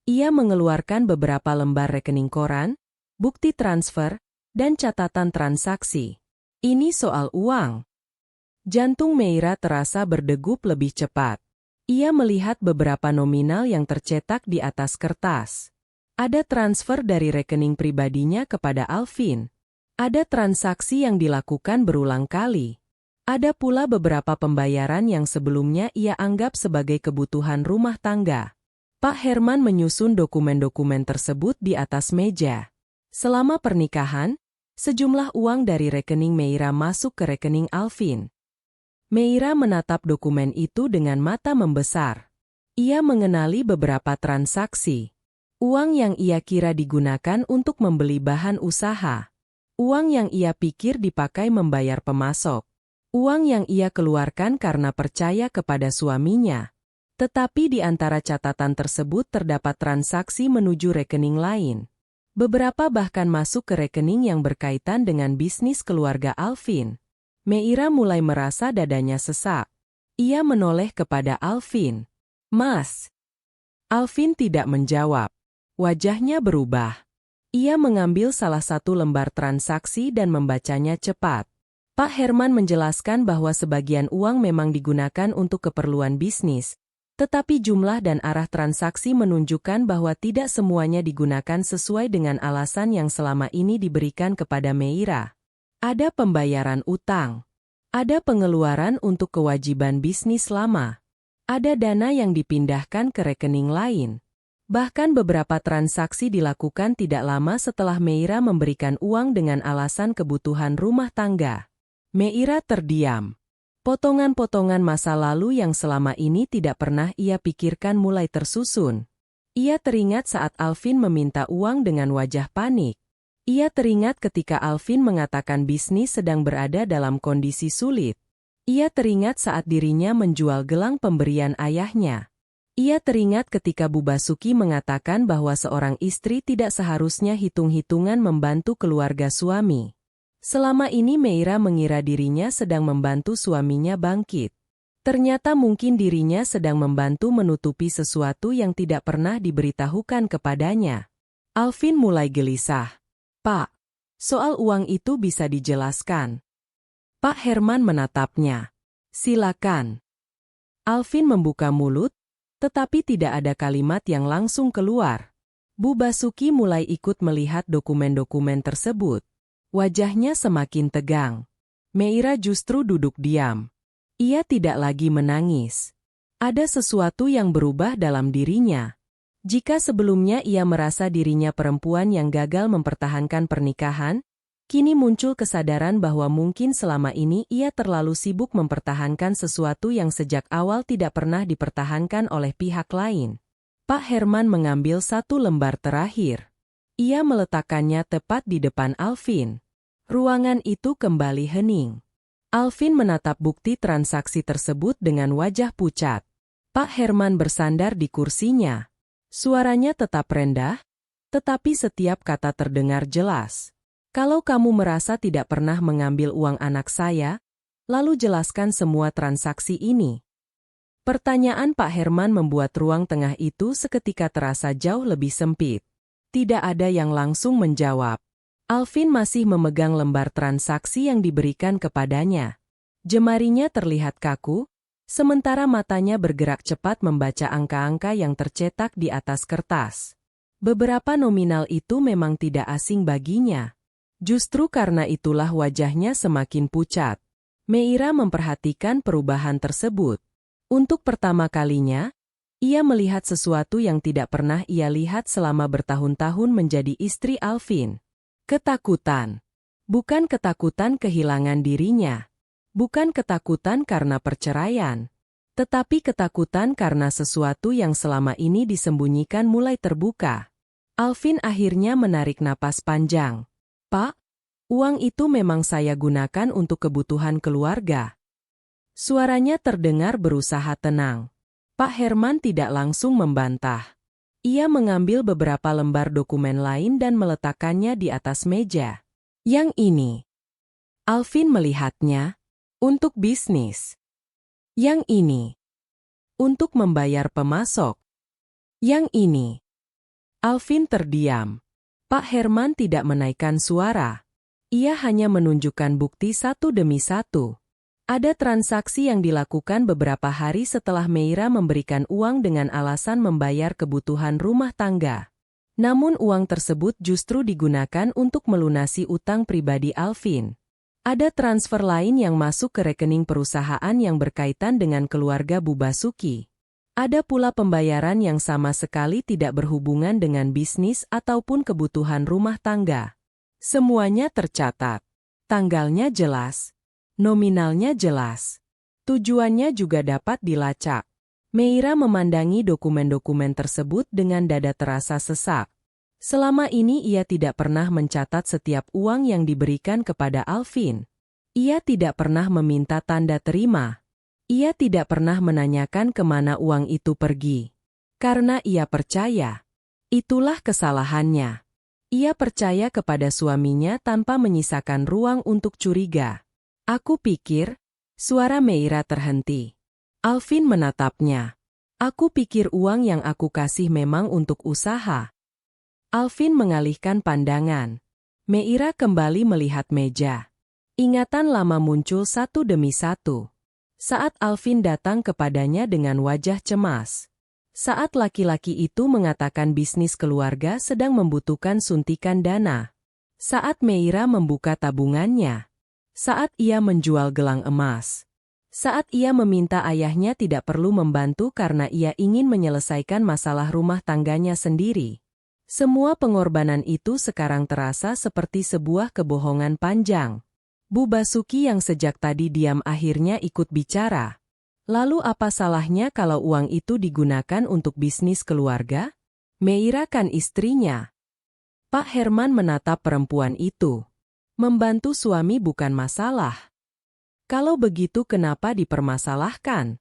Ia mengeluarkan beberapa lembar rekening koran, bukti transfer, dan catatan transaksi. Ini soal uang. Jantung Meira terasa berdegup lebih cepat. Ia melihat beberapa nominal yang tercetak di atas kertas. Ada transfer dari rekening pribadinya kepada Alvin. Ada transaksi yang dilakukan berulang kali. Ada pula beberapa pembayaran yang sebelumnya ia anggap sebagai kebutuhan rumah tangga. Pak Herman menyusun dokumen-dokumen tersebut di atas meja. Selama pernikahan, sejumlah uang dari rekening Meira masuk ke rekening Alvin. Meira menatap dokumen itu dengan mata membesar. Ia mengenali beberapa transaksi. Uang yang ia kira digunakan untuk membeli bahan usaha. Uang yang ia pikir dipakai membayar pemasok. Uang yang ia keluarkan karena percaya kepada suaminya. Tetapi di antara catatan tersebut terdapat transaksi menuju rekening lain. Beberapa bahkan masuk ke rekening yang berkaitan dengan bisnis keluarga Alvin. Meira mulai merasa dadanya sesak. Ia menoleh kepada Alvin. Mas. Alvin tidak menjawab. Wajahnya berubah. Ia mengambil salah satu lembar transaksi dan membacanya cepat. Pak Herman menjelaskan bahwa sebagian uang memang digunakan untuk keperluan bisnis, Tetapi jumlah dan arah transaksi menunjukkan bahwa tidak semuanya digunakan sesuai dengan alasan yang selama ini diberikan kepada Meira. Ada pembayaran utang. Ada pengeluaran untuk kewajiban bisnis lama. Ada dana yang dipindahkan ke rekening lain. Bahkan beberapa transaksi dilakukan tidak lama setelah Meira memberikan uang dengan alasan kebutuhan rumah tangga. Meira terdiam. Potongan-potongan masa lalu yang selama ini tidak pernah ia pikirkan mulai tersusun. Ia teringat saat Alvin meminta uang dengan wajah panik. Ia teringat ketika Alvin mengatakan bisnis sedang berada dalam kondisi sulit. Ia teringat saat dirinya menjual gelang pemberian ayahnya. Ia teringat ketika Bu Basuki mengatakan bahwa seorang istri tidak seharusnya hitung-hitungan membantu keluarga suami. Selama ini Meira mengira dirinya sedang membantu suaminya bangkit. Ternyata mungkin dirinya sedang membantu menutupi sesuatu yang tidak pernah diberitahukan kepadanya. Alvin mulai gelisah. "Pak, soal uang itu bisa dijelaskan?" Pak Herman menatapnya. "Silakan." Alvin membuka mulut, tetapi tidak ada kalimat yang langsung keluar. Bu Basuki mulai ikut melihat dokumen-dokumen tersebut. Wajahnya semakin tegang. Meira justru duduk diam. Ia tidak lagi menangis. Ada sesuatu yang berubah dalam dirinya. Jika sebelumnya ia merasa dirinya perempuan yang gagal mempertahankan pernikahan, kini muncul kesadaran bahwa mungkin selama ini ia terlalu sibuk mempertahankan sesuatu yang sejak awal tidak pernah dipertahankan oleh pihak lain. Pak Herman mengambil satu lembar terakhir. Ia meletakkannya tepat di depan Alvin. Ruangan itu kembali hening. Alvin menatap bukti transaksi tersebut dengan wajah pucat. Pak Herman bersandar di kursinya. Suaranya tetap rendah, tetapi setiap kata terdengar jelas. "Kalau kamu merasa tidak pernah mengambil uang anak saya, lalu jelaskan semua transaksi ini." Pertanyaan Pak Herman membuat ruang tengah itu seketika terasa jauh lebih sempit. Tidak ada yang langsung menjawab. Alvin masih memegang lembar transaksi yang diberikan kepadanya. Jemarinya terlihat kaku, sementara matanya bergerak cepat membaca angka-angka yang tercetak di atas kertas. Beberapa nominal itu memang tidak asing baginya. Justru karena itulah wajahnya semakin pucat. Meira memperhatikan perubahan tersebut. Untuk pertama kalinya, ia melihat sesuatu yang tidak pernah ia lihat selama bertahun-tahun menjadi istri Alvin. Ketakutan. Bukan ketakutan kehilangan dirinya. Bukan ketakutan karena perceraian. Tetapi ketakutan karena sesuatu yang selama ini disembunyikan mulai terbuka. Alvin akhirnya menarik napas panjang. "Pak, uang itu memang saya gunakan untuk kebutuhan keluarga." Suaranya terdengar berusaha tenang. Pak Herman tidak langsung membantah. Ia mengambil beberapa lembar dokumen lain dan meletakkannya di atas meja. "Yang ini." Alvin melihatnya. "Untuk bisnis." "Yang ini." "Untuk membayar pemasok." "Yang ini." Alvin terdiam. Pak Herman tidak menaikkan suara. Ia hanya menunjukkan bukti satu demi satu. Ada transaksi yang dilakukan beberapa hari setelah Meira memberikan uang dengan alasan membayar kebutuhan rumah tangga. Namun uang tersebut justru digunakan untuk melunasi utang pribadi Alvin. Ada transfer lain yang masuk ke rekening perusahaan yang berkaitan dengan keluarga Bu Basuki. Ada pula pembayaran yang sama sekali tidak berhubungan dengan bisnis ataupun kebutuhan rumah tangga. Semuanya tercatat. Tanggalnya jelas. Nominalnya jelas. Tujuannya juga dapat dilacak. Meira memandangi dokumen-dokumen tersebut dengan dada terasa sesak. Selama ini ia tidak pernah mencatat setiap uang yang diberikan kepada Alvin. Ia tidak pernah meminta tanda terima. Ia tidak pernah menanyakan kemana uang itu pergi. Karena ia percaya. Itulah kesalahannya. Ia percaya kepada suaminya tanpa menyisakan ruang untuk curiga. "Aku pikir," suara Meira terhenti. Alvin menatapnya. "Aku pikir uang yang aku kasih memang untuk usaha." Alvin mengalihkan pandangan. Meira kembali melihat meja. Ingatan lama muncul satu demi satu. Saat Alvin datang kepadanya dengan wajah cemas. Saat laki-laki itu mengatakan bisnis keluarga sedang membutuhkan suntikan dana. Saat Meira membuka tabungannya. Saat ia menjual gelang emas. Saat ia meminta ayahnya tidak perlu membantu karena ia ingin menyelesaikan masalah rumah tangganya sendiri. Semua pengorbanan itu sekarang terasa seperti sebuah kebohongan panjang. Bu Basuki yang sejak tadi diam akhirnya ikut bicara. Lalu apa salahnya kalau uang itu digunakan untuk bisnis keluarga? Meira kan istrinya. Pak Herman menatap perempuan itu. Membantu suami bukan masalah. Kalau begitu kenapa dipermasalahkan?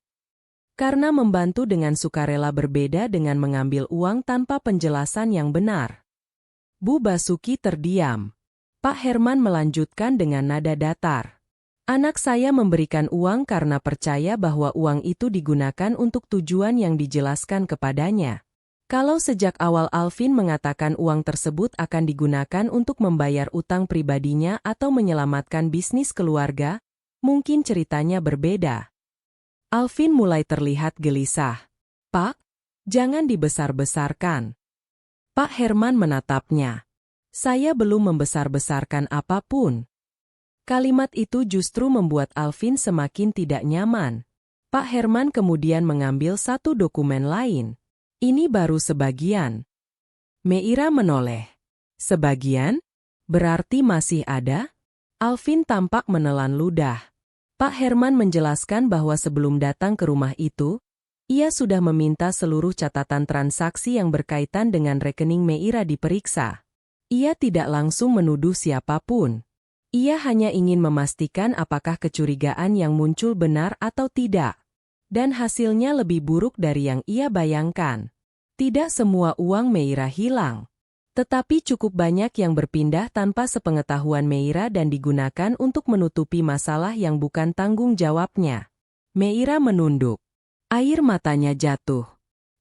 Karena membantu dengan sukarela berbeda dengan mengambil uang tanpa penjelasan yang benar. Bu Basuki terdiam. Pak Herman melanjutkan dengan nada datar. Anak saya memberikan uang karena percaya bahwa uang itu digunakan untuk tujuan yang dijelaskan kepadanya. Kalau sejak awal Alvin mengatakan uang tersebut akan digunakan untuk membayar utang pribadinya atau menyelamatkan bisnis keluarga, mungkin ceritanya berbeda. Alvin mulai terlihat gelisah. Pak, jangan dibesar-besarkan. Pak Herman menatapnya. Saya belum membesar-besarkan apapun. Kalimat itu justru membuat Alvin semakin tidak nyaman. Pak Herman kemudian mengambil satu dokumen lain. Ini baru sebagian. Meira menoleh. Sebagian? Berarti masih ada? Alvin tampak menelan ludah. Pak Herman menjelaskan bahwa sebelum datang ke rumah itu, ia sudah meminta seluruh catatan transaksi yang berkaitan dengan rekening Meira diperiksa. Ia tidak langsung menuduh siapapun. Ia hanya ingin memastikan apakah kecurigaan yang muncul benar atau tidak. Dan hasilnya lebih buruk dari yang ia bayangkan. Tidak semua uang Meira hilang. Tetapi cukup banyak yang berpindah tanpa sepengetahuan Meira dan digunakan untuk menutupi masalah yang bukan tanggung jawabnya. Meira menunduk. Air matanya jatuh.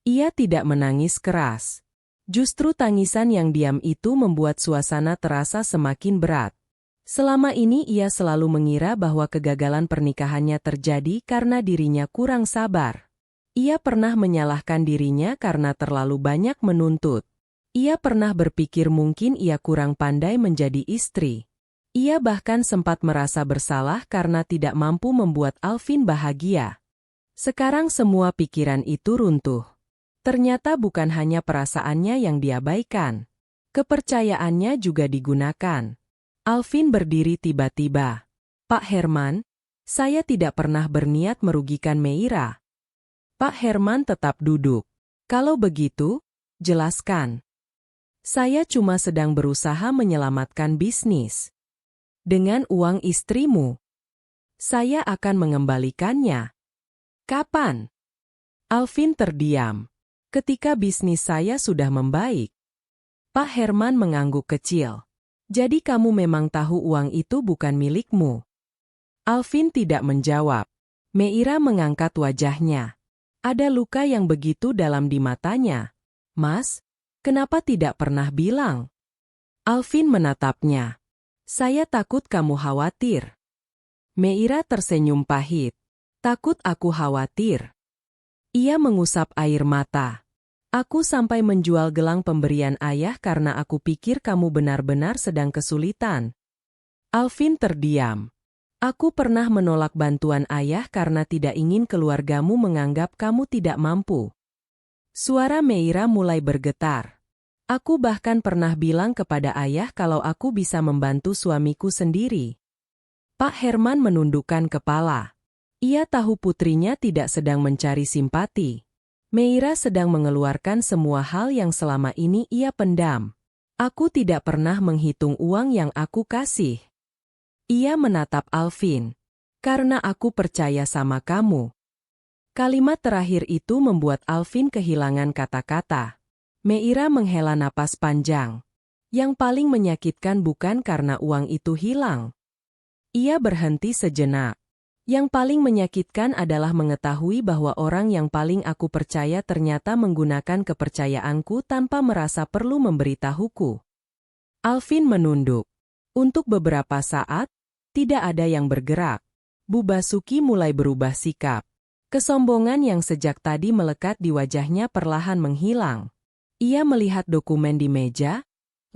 Ia tidak menangis keras. Justru tangisan yang diam itu membuat suasana terasa semakin berat. Selama ini ia selalu mengira bahwa kegagalan pernikahannya terjadi karena dirinya kurang sabar. Ia pernah menyalahkan dirinya karena terlalu banyak menuntut. Ia pernah berpikir mungkin ia kurang pandai menjadi istri. Ia bahkan sempat merasa bersalah karena tidak mampu membuat Alvin bahagia. Sekarang semua pikiran itu runtuh. Ternyata bukan hanya perasaannya yang diabaikan. Kepercayaannya juga digunakan. Alvin berdiri tiba-tiba. Pak Herman, saya tidak pernah berniat merugikan Meira. Pak Herman tetap duduk. Kalau begitu, jelaskan. Saya cuma sedang berusaha menyelamatkan bisnis. Dengan uang istrimu. Saya akan mengembalikannya. Kapan? Alvin terdiam. Ketika bisnis saya sudah membaik. Pak Herman mengangguk kecil. Jadi kamu memang tahu uang itu bukan milikmu. Alvin tidak menjawab. Meira mengangkat wajahnya. Ada luka yang begitu dalam di matanya. Mas, kenapa tidak pernah bilang? Alvin menatapnya. Saya takut kamu khawatir. Meira tersenyum pahit. Takut aku khawatir. Ia mengusap air mata. Aku sampai menjual gelang pemberian ayah karena aku pikir kamu benar-benar sedang kesulitan. Alvin terdiam. Aku pernah menolak bantuan ayah karena tidak ingin keluargamu menganggap kamu tidak mampu. Suara Meira mulai bergetar. Aku bahkan pernah bilang kepada ayah kalau aku bisa membantu suamiku sendiri. Pak Herman menundukkan kepala. Ia tahu putrinya tidak sedang mencari simpati. Meira sedang mengeluarkan semua hal yang selama ini ia pendam. Aku tidak pernah menghitung uang yang aku kasih. Ia menatap Alvin. Karena aku percaya sama kamu. Kalimat terakhir itu membuat Alvin kehilangan kata-kata. Meira menghela napas panjang. Yang paling menyakitkan bukan karena uang itu hilang. Ia berhenti sejenak. Yang paling menyakitkan adalah mengetahui bahwa orang yang paling aku percaya ternyata menggunakan kepercayaanku tanpa merasa perlu memberitahuku. Alvin menunduk. Untuk beberapa saat, tidak ada yang bergerak. Bu Basuki mulai berubah sikap. Kesombongan yang sejak tadi melekat di wajahnya perlahan menghilang. Ia melihat dokumen di meja,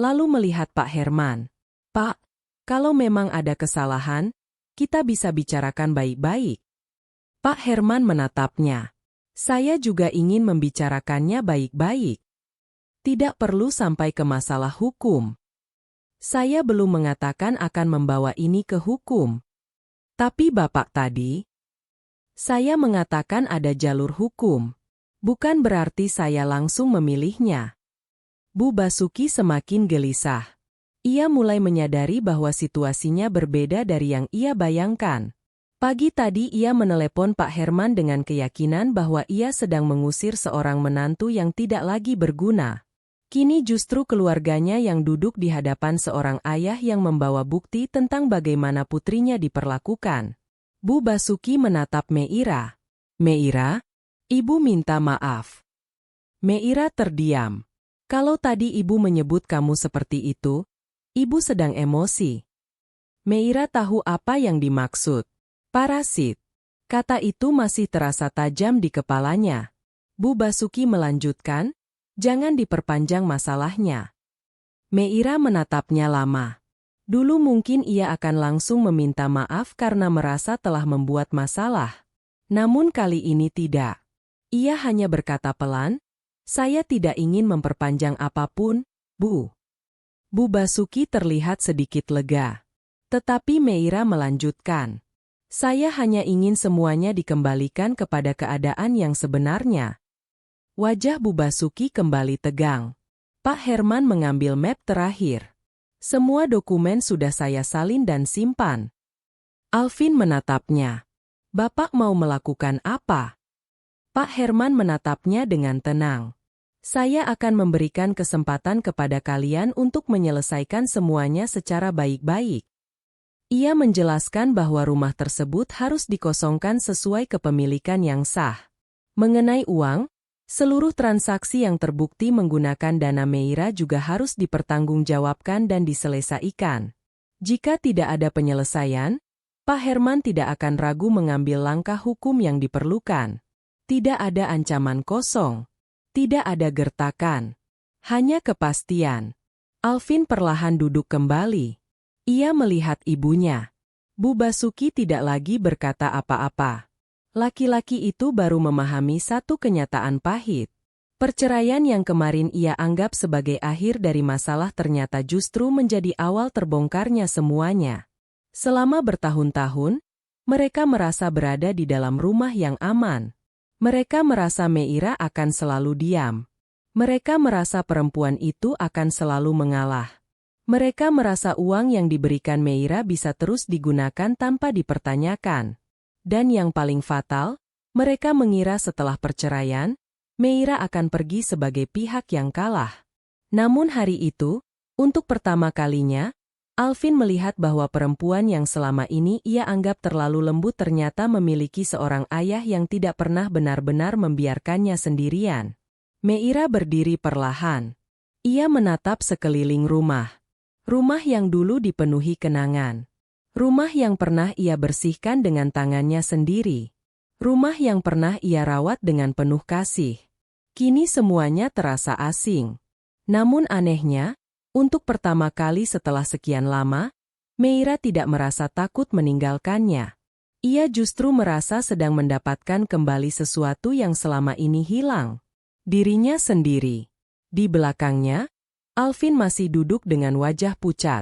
lalu melihat Pak Herman. "Pak, kalau memang ada kesalahan, kita bisa bicarakan baik-baik." Pak Herman menatapnya. "Saya juga ingin membicarakannya baik-baik. Tidak perlu sampai ke masalah hukum. Saya belum mengatakan akan membawa ini ke hukum. Tapi Bapak tadi..." "Saya mengatakan ada jalur hukum. Bukan berarti saya langsung memilihnya." Bu Basuki semakin gelisah. Ia mulai menyadari bahwa situasinya berbeda dari yang ia bayangkan. Pagi tadi ia menelepon Pak Herman dengan keyakinan bahwa ia sedang mengusir seorang menantu yang tidak lagi berguna. Kini justru keluarganya yang duduk di hadapan seorang ayah yang membawa bukti tentang bagaimana putrinya diperlakukan. Bu Basuki menatap Meira. "Meira, Ibu minta maaf." Meira terdiam. "Kalau tadi Ibu menyebut kamu seperti itu, Ibu sedang emosi." Meira tahu apa yang dimaksud. Parasit. Kata itu masih terasa tajam di kepalanya. Bu Basuki melanjutkan, "Jangan diperpanjang masalahnya." Meira menatapnya lama. Dulu mungkin ia akan langsung meminta maaf karena merasa telah membuat masalah. Namun kali ini tidak. Ia hanya berkata pelan, "Saya tidak ingin memperpanjang apapun, Bu." Bu Basuki terlihat sedikit lega. Tetapi Meira melanjutkan, "Saya hanya ingin semuanya dikembalikan kepada keadaan yang sebenarnya." Wajah Bu Basuki kembali tegang. Pak Herman mengambil map terakhir. "Semua dokumen sudah saya salin dan simpan." Alvin menatapnya. "Bapak mau melakukan apa?" Pak Herman menatapnya dengan tenang. "Saya akan memberikan kesempatan kepada kalian untuk menyelesaikan semuanya secara baik-baik." Ia menjelaskan bahwa rumah tersebut harus dikosongkan sesuai kepemilikan yang sah. Mengenai uang, seluruh transaksi yang terbukti menggunakan dana Meira juga harus dipertanggungjawabkan dan diselesaikan. Jika tidak ada penyelesaian, Pak Herman tidak akan ragu mengambil langkah hukum yang diperlukan. Tidak ada ancaman kosong. Tidak ada gertakan. Hanya kepastian. Alvin perlahan duduk kembali. Ia melihat ibunya. Bu Basuki tidak lagi berkata apa-apa. Laki-laki itu baru memahami satu kenyataan pahit. Perceraian yang kemarin ia anggap sebagai akhir dari masalah ternyata justru menjadi awal terbongkarnya semuanya. Selama bertahun-tahun, mereka merasa berada di dalam rumah yang aman. Mereka merasa Meira akan selalu diam. Mereka merasa perempuan itu akan selalu mengalah. Mereka merasa uang yang diberikan Meira bisa terus digunakan tanpa dipertanyakan. Dan yang paling fatal, mereka mengira setelah perceraian, Meira akan pergi sebagai pihak yang kalah. Namun hari itu, untuk pertama kalinya, Alvin melihat bahwa perempuan yang selama ini ia anggap terlalu lembut ternyata memiliki seorang ayah yang tidak pernah benar-benar membiarkannya sendirian. Meira berdiri perlahan. Ia menatap sekeliling rumah. Rumah yang dulu dipenuhi kenangan. Rumah yang pernah ia bersihkan dengan tangannya sendiri. Rumah yang pernah ia rawat dengan penuh kasih. Kini semuanya terasa asing. Namun anehnya, untuk pertama kali setelah sekian lama, Meira tidak merasa takut meninggalkannya. Ia justru merasa sedang mendapatkan kembali sesuatu yang selama ini hilang. Dirinya sendiri. Di belakangnya, Alvin masih duduk dengan wajah pucat.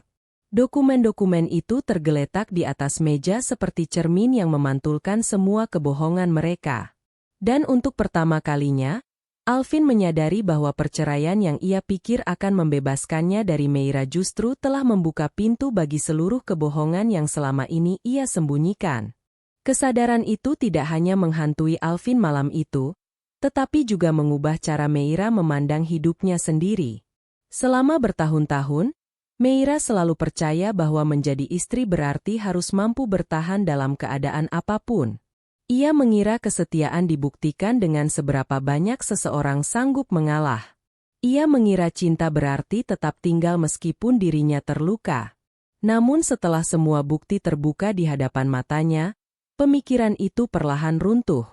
Dokumen-dokumen itu tergeletak di atas meja seperti cermin yang memantulkan semua kebohongan mereka. Dan untuk pertama kalinya, Alvin menyadari bahwa perceraian yang ia pikir akan membebaskannya dari Meira justru telah membuka pintu bagi seluruh kebohongan yang selama ini ia sembunyikan. Kesadaran itu tidak hanya menghantui Alvin malam itu, tetapi juga mengubah cara Meira memandang hidupnya sendiri. Selama bertahun-tahun, Meira selalu percaya bahwa menjadi istri berarti harus mampu bertahan dalam keadaan apapun. Ia mengira kesetiaan dibuktikan dengan seberapa banyak seseorang sanggup mengalah. Ia mengira cinta berarti tetap tinggal meskipun dirinya terluka. Namun setelah semua bukti terbuka di hadapan matanya, Pemikiran itu perlahan runtuh.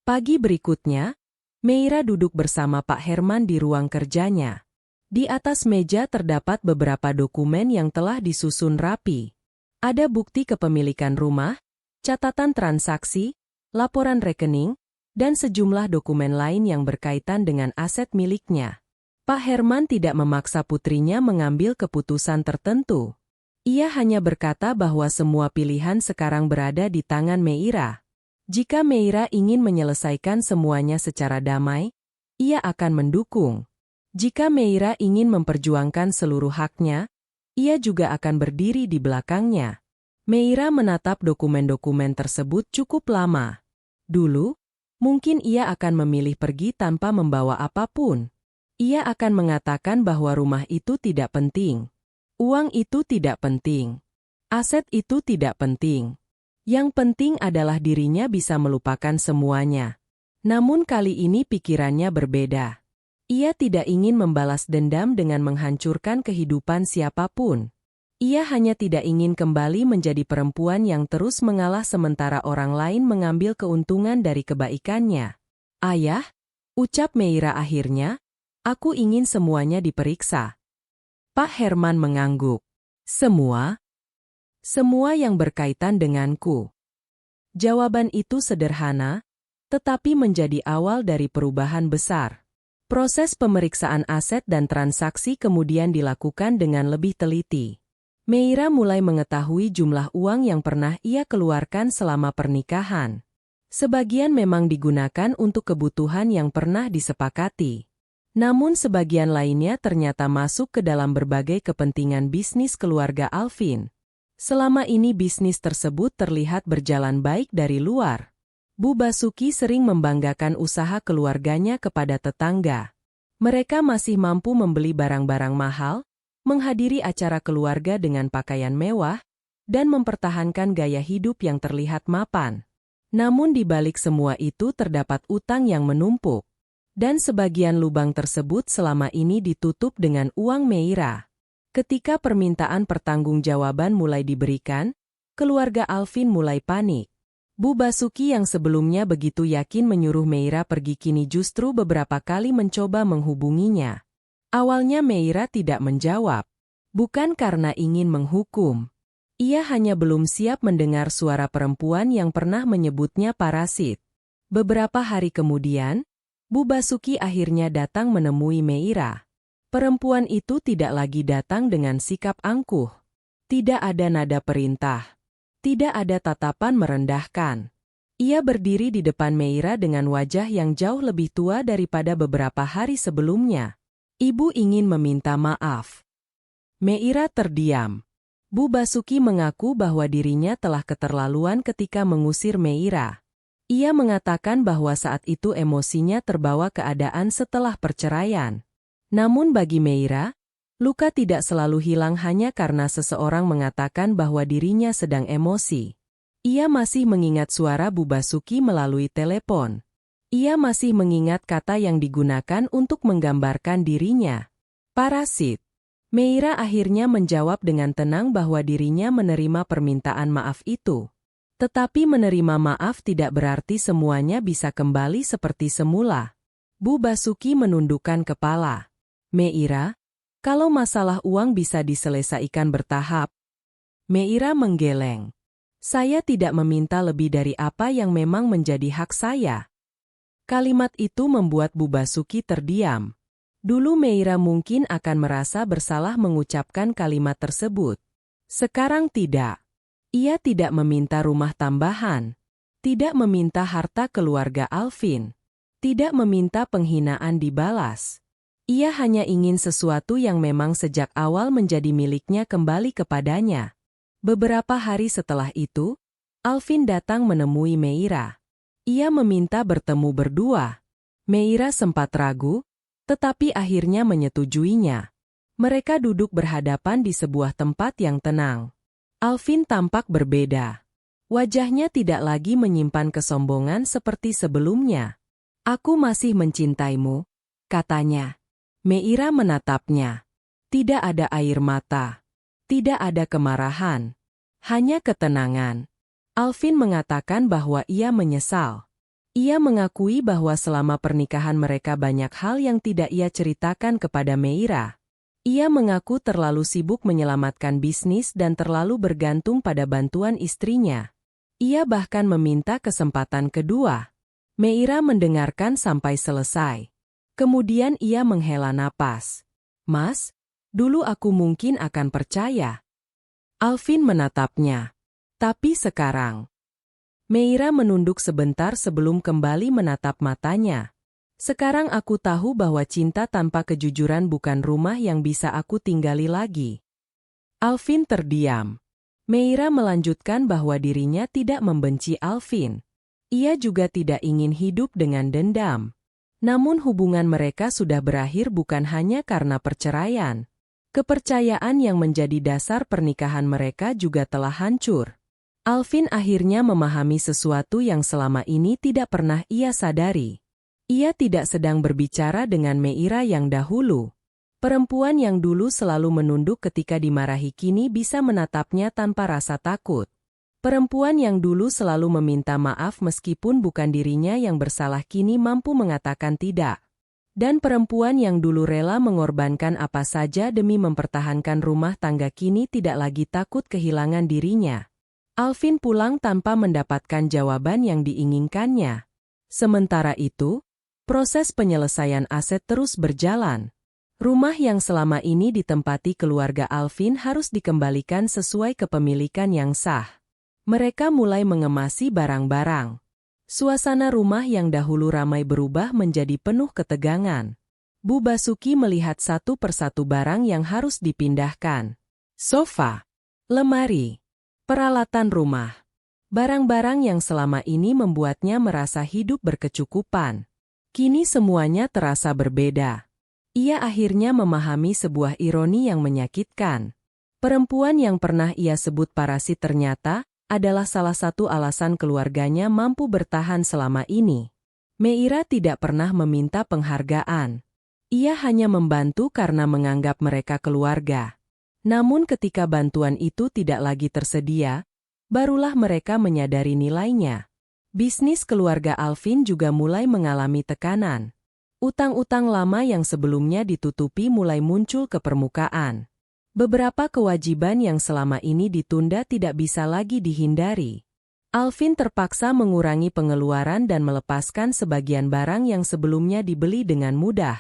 Pagi berikutnya, Meira duduk bersama Pak Herman di ruang kerjanya. Di atas meja terdapat beberapa dokumen yang telah disusun rapi. Ada bukti kepemilikan rumah, catatan transaksi, laporan rekening, dan sejumlah dokumen lain yang berkaitan dengan aset miliknya. Pak Herman tidak memaksa putrinya mengambil keputusan tertentu. Ia hanya berkata bahwa semua pilihan sekarang berada di tangan Meira. Jika Meira ingin menyelesaikan semuanya secara damai, ia akan mendukung. Jika Meira ingin memperjuangkan seluruh haknya, ia juga akan berdiri di belakangnya. Meira menatap dokumen-dokumen tersebut cukup lama. Dulu, mungkin ia akan memilih pergi tanpa membawa apapun. Ia akan mengatakan bahwa rumah itu tidak penting. Uang itu tidak penting. Aset itu tidak penting. Yang penting adalah dirinya bisa melupakan semuanya. Namun kali ini pikirannya berbeda. Ia tidak ingin membalas dendam dengan menghancurkan kehidupan siapapun. Ia hanya tidak ingin kembali menjadi perempuan yang terus mengalah sementara orang lain mengambil keuntungan dari kebaikannya. Ayah, ucap Meira akhirnya, aku ingin semuanya diperiksa. Pak Herman mengangguk. Semua? Semua yang berkaitan denganku. Jawaban itu sederhana, tetapi menjadi awal dari perubahan besar. Proses pemeriksaan aset dan transaksi kemudian dilakukan dengan lebih teliti. Meira mulai mengetahui jumlah uang yang pernah ia keluarkan selama pernikahan. Sebagian memang digunakan untuk kebutuhan yang pernah disepakati. Namun sebagian lainnya ternyata masuk ke dalam berbagai kepentingan bisnis keluarga Alvin. Selama ini bisnis tersebut terlihat berjalan baik dari luar. Bu Basuki sering membanggakan usaha keluarganya kepada tetangga. Mereka masih mampu membeli barang-barang mahal, menghadiri acara keluarga dengan pakaian mewah, dan mempertahankan gaya hidup yang terlihat mapan. Namun di balik semua itu terdapat utang yang menumpuk. Dan sebagian lubang tersebut selama ini ditutup dengan uang Meira. Ketika permintaan pertanggungjawaban mulai diberikan, keluarga Alvin mulai panik. Bu Basuki yang sebelumnya begitu yakin menyuruh Meira pergi kini justru beberapa kali mencoba menghubunginya. Awalnya Meira tidak menjawab. Bukan karena ingin menghukum. Ia hanya belum siap mendengar suara perempuan yang pernah menyebutnya parasit. Beberapa hari kemudian, Bu Basuki akhirnya datang menemui Meira. Perempuan itu tidak lagi datang dengan sikap angkuh. Tidak ada nada perintah. Tidak ada tatapan merendahkan. Ia berdiri di depan Meira dengan wajah yang jauh lebih tua daripada beberapa hari sebelumnya. Ibu ingin meminta maaf. Meira terdiam. Bu Basuki mengaku bahwa dirinya telah keterlaluan ketika mengusir Meira. Ia mengatakan bahwa saat itu emosinya terbawa keadaan setelah perceraian. Namun bagi Meira, luka tidak selalu hilang hanya karena seseorang mengatakan bahwa dirinya sedang emosi. Ia masih mengingat suara Bu Basuki melalui telepon. Ia masih mengingat kata yang digunakan untuk menggambarkan dirinya. Parasit. Meira akhirnya menjawab dengan tenang bahwa dirinya menerima permintaan maaf itu. Tetapi menerima maaf tidak berarti semuanya bisa kembali seperti semula. Bu Basuki menundukkan kepala. Meira, kalau masalah uang bisa diselesaikan bertahap. Meira menggeleng. Saya tidak meminta lebih dari apa yang memang menjadi hak saya. Kalimat itu membuat Bu Basuki terdiam. Dulu Meira mungkin akan merasa bersalah mengucapkan kalimat tersebut. Sekarang tidak. Ia tidak meminta rumah tambahan, tidak meminta harta keluarga Alvin, tidak meminta penghinaan dibalas. Ia hanya ingin sesuatu yang memang sejak awal menjadi miliknya kembali kepadanya. Beberapa hari setelah itu, Alvin datang menemui Meira. Ia meminta bertemu berdua. Meira sempat ragu, tetapi akhirnya menyetujuinya. Mereka duduk berhadapan di sebuah tempat yang tenang. Alvin tampak berbeda. Wajahnya tidak lagi menyimpan kesombongan seperti sebelumnya. Aku masih mencintaimu, katanya. Meira menatapnya. Tidak ada air mata. Tidak ada kemarahan. Hanya ketenangan. Alvin mengatakan bahwa ia menyesal. Ia mengakui bahwa selama pernikahan mereka banyak hal yang tidak ia ceritakan kepada Meira. Ia mengaku terlalu sibuk menyelamatkan bisnis dan terlalu bergantung pada bantuan istrinya. Ia bahkan meminta kesempatan kedua. Meira mendengarkan sampai selesai. Kemudian ia menghela napas. "Mas, dulu aku mungkin akan percaya." Alvin menatapnya. "Tapi sekarang..." Meira menunduk sebentar sebelum kembali menatap matanya. "Sekarang aku tahu bahwa cinta tanpa kejujuran bukan rumah yang bisa aku tinggali lagi." Alvin terdiam. Meira melanjutkan bahwa dirinya tidak membenci Alvin. Ia juga tidak ingin hidup dengan dendam. Namun hubungan mereka sudah berakhir bukan hanya karena perceraian. Kepercayaan yang menjadi dasar pernikahan mereka juga telah hancur. Alvin akhirnya memahami sesuatu yang selama ini tidak pernah ia sadari. Ia tidak sedang berbicara dengan Meira yang dahulu. Perempuan yang dulu selalu menunduk ketika dimarahi kini bisa menatapnya tanpa rasa takut. Perempuan yang dulu selalu meminta maaf meskipun bukan dirinya yang bersalah kini mampu mengatakan tidak. Dan perempuan yang dulu rela mengorbankan apa saja demi mempertahankan rumah tangga kini tidak lagi takut kehilangan dirinya. Alvin pulang tanpa mendapatkan jawaban yang diinginkannya. Sementara itu, proses penyelesaian aset terus berjalan. Rumah yang selama ini ditempati keluarga Alvin harus dikembalikan sesuai kepemilikan yang sah. Mereka mulai mengemasi barang-barang. Suasana rumah yang dahulu ramai berubah menjadi penuh ketegangan. Bu Basuki melihat satu persatu barang yang harus dipindahkan. Sofa, lemari, peralatan rumah. Barang-barang yang selama ini membuatnya merasa hidup berkecukupan. Kini semuanya terasa berbeda. Ia akhirnya memahami sebuah ironi yang menyakitkan. Perempuan yang pernah ia sebut parasit ternyata adalah salah satu alasan keluarganya mampu bertahan selama ini. Meira tidak pernah meminta penghargaan. Ia hanya membantu karena menganggap mereka keluarga. Namun ketika bantuan itu tidak lagi tersedia, barulah mereka menyadari nilainya. Bisnis keluarga Alvin juga mulai mengalami tekanan. Utang-utang lama yang sebelumnya ditutupi mulai muncul ke permukaan. Beberapa kewajiban yang selama ini ditunda tidak bisa lagi dihindari. Alvin terpaksa mengurangi pengeluaran dan melepaskan sebagian barang yang sebelumnya dibeli dengan mudah.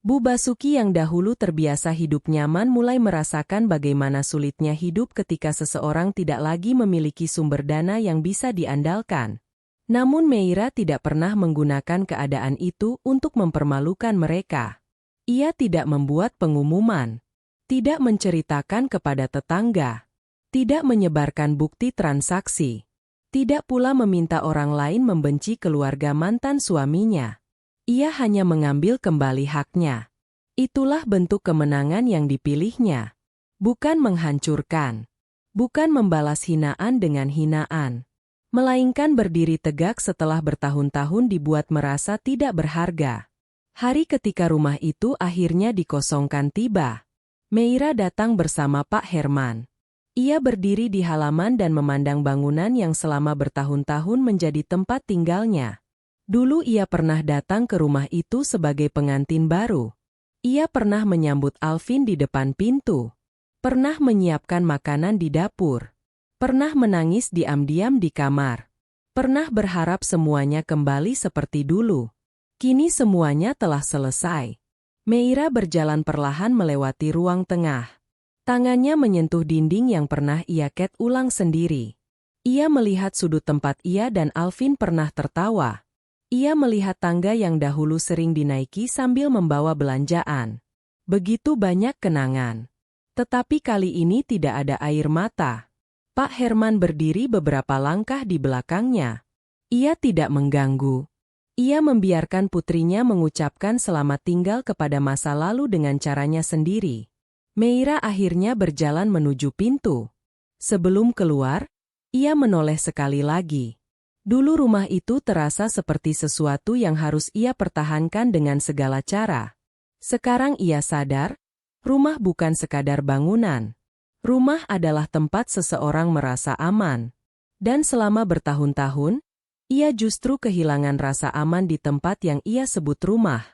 Bu Basuki yang dahulu terbiasa hidup nyaman mulai merasakan bagaimana sulitnya hidup ketika seseorang tidak lagi memiliki sumber dana yang bisa diandalkan. Namun Meira tidak pernah menggunakan keadaan itu untuk mempermalukan mereka. Ia tidak membuat pengumuman, tidak menceritakan kepada tetangga, tidak menyebarkan bukti transaksi, tidak pula meminta orang lain membenci keluarga mantan suaminya. Ia hanya mengambil kembali haknya. Itulah bentuk kemenangan yang dipilihnya. Bukan menghancurkan. Bukan membalas hinaan dengan hinaan. Melainkan berdiri tegak setelah bertahun-tahun dibuat merasa tidak berharga. Hari ketika rumah itu akhirnya dikosongkan tiba. Meira datang bersama Pak Herman. Ia berdiri di halaman dan memandang bangunan yang selama bertahun-tahun menjadi tempat tinggalnya. Dulu ia pernah datang ke rumah itu sebagai pengantin baru. Ia pernah menyambut Alvin di depan pintu. Pernah menyiapkan makanan di dapur. Pernah menangis diam-diam di kamar. Pernah berharap semuanya kembali seperti dulu. Kini semuanya telah selesai. Meira berjalan perlahan melewati ruang tengah. Tangannya menyentuh dinding yang pernah ia cat ulang sendiri. Ia melihat sudut tempat ia dan Alvin pernah tertawa. Ia melihat tangga yang dahulu sering dinaiki sambil membawa belanjaan. Begitu banyak kenangan. Tetapi kali ini tidak ada air mata. Pak Herman berdiri beberapa langkah di belakangnya. Ia tidak mengganggu. Ia membiarkan putrinya mengucapkan selamat tinggal kepada masa lalu dengan caranya sendiri. Meira akhirnya berjalan menuju pintu. Sebelum keluar, ia menoleh sekali lagi. Dulu rumah itu terasa seperti sesuatu yang harus ia pertahankan dengan segala cara. Sekarang ia sadar, rumah bukan sekadar bangunan. Rumah adalah tempat seseorang merasa aman. Dan selama bertahun-tahun, ia justru kehilangan rasa aman di tempat yang ia sebut rumah.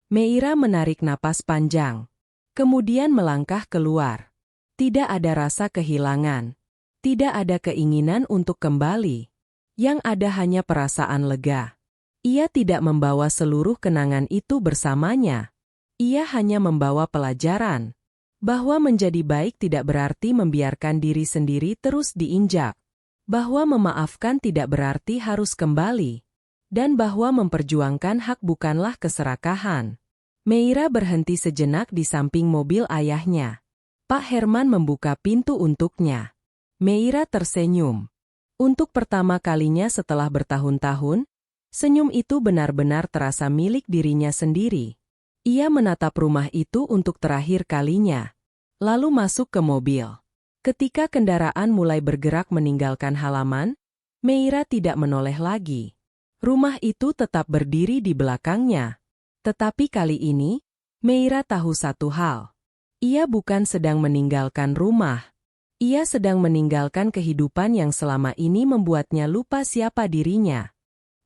Meira menarik napas panjang. Kemudian melangkah keluar. Tidak ada rasa kehilangan. Tidak ada keinginan untuk kembali. Yang ada hanya perasaan lega. Ia tidak membawa seluruh kenangan itu bersamanya. Ia hanya membawa pelajaran. Bahwa menjadi baik tidak berarti membiarkan diri sendiri terus diinjak. Bahwa memaafkan tidak berarti harus kembali. Dan bahwa memperjuangkan hak bukanlah keserakahan. Meira berhenti sejenak di samping mobil ayahnya. Pak Herman membuka pintu untuknya. Meira tersenyum. Untuk pertama kalinya setelah bertahun-tahun, senyum itu benar-benar terasa milik dirinya sendiri. Ia menatap rumah itu untuk terakhir kalinya. Lalu masuk ke mobil. Ketika kendaraan mulai bergerak meninggalkan halaman, Meira tidak menoleh lagi. Rumah itu tetap berdiri di belakangnya. Tetapi kali ini, Meira tahu satu hal. Ia bukan sedang meninggalkan rumah. Ia sedang meninggalkan kehidupan yang selama ini membuatnya lupa siapa dirinya.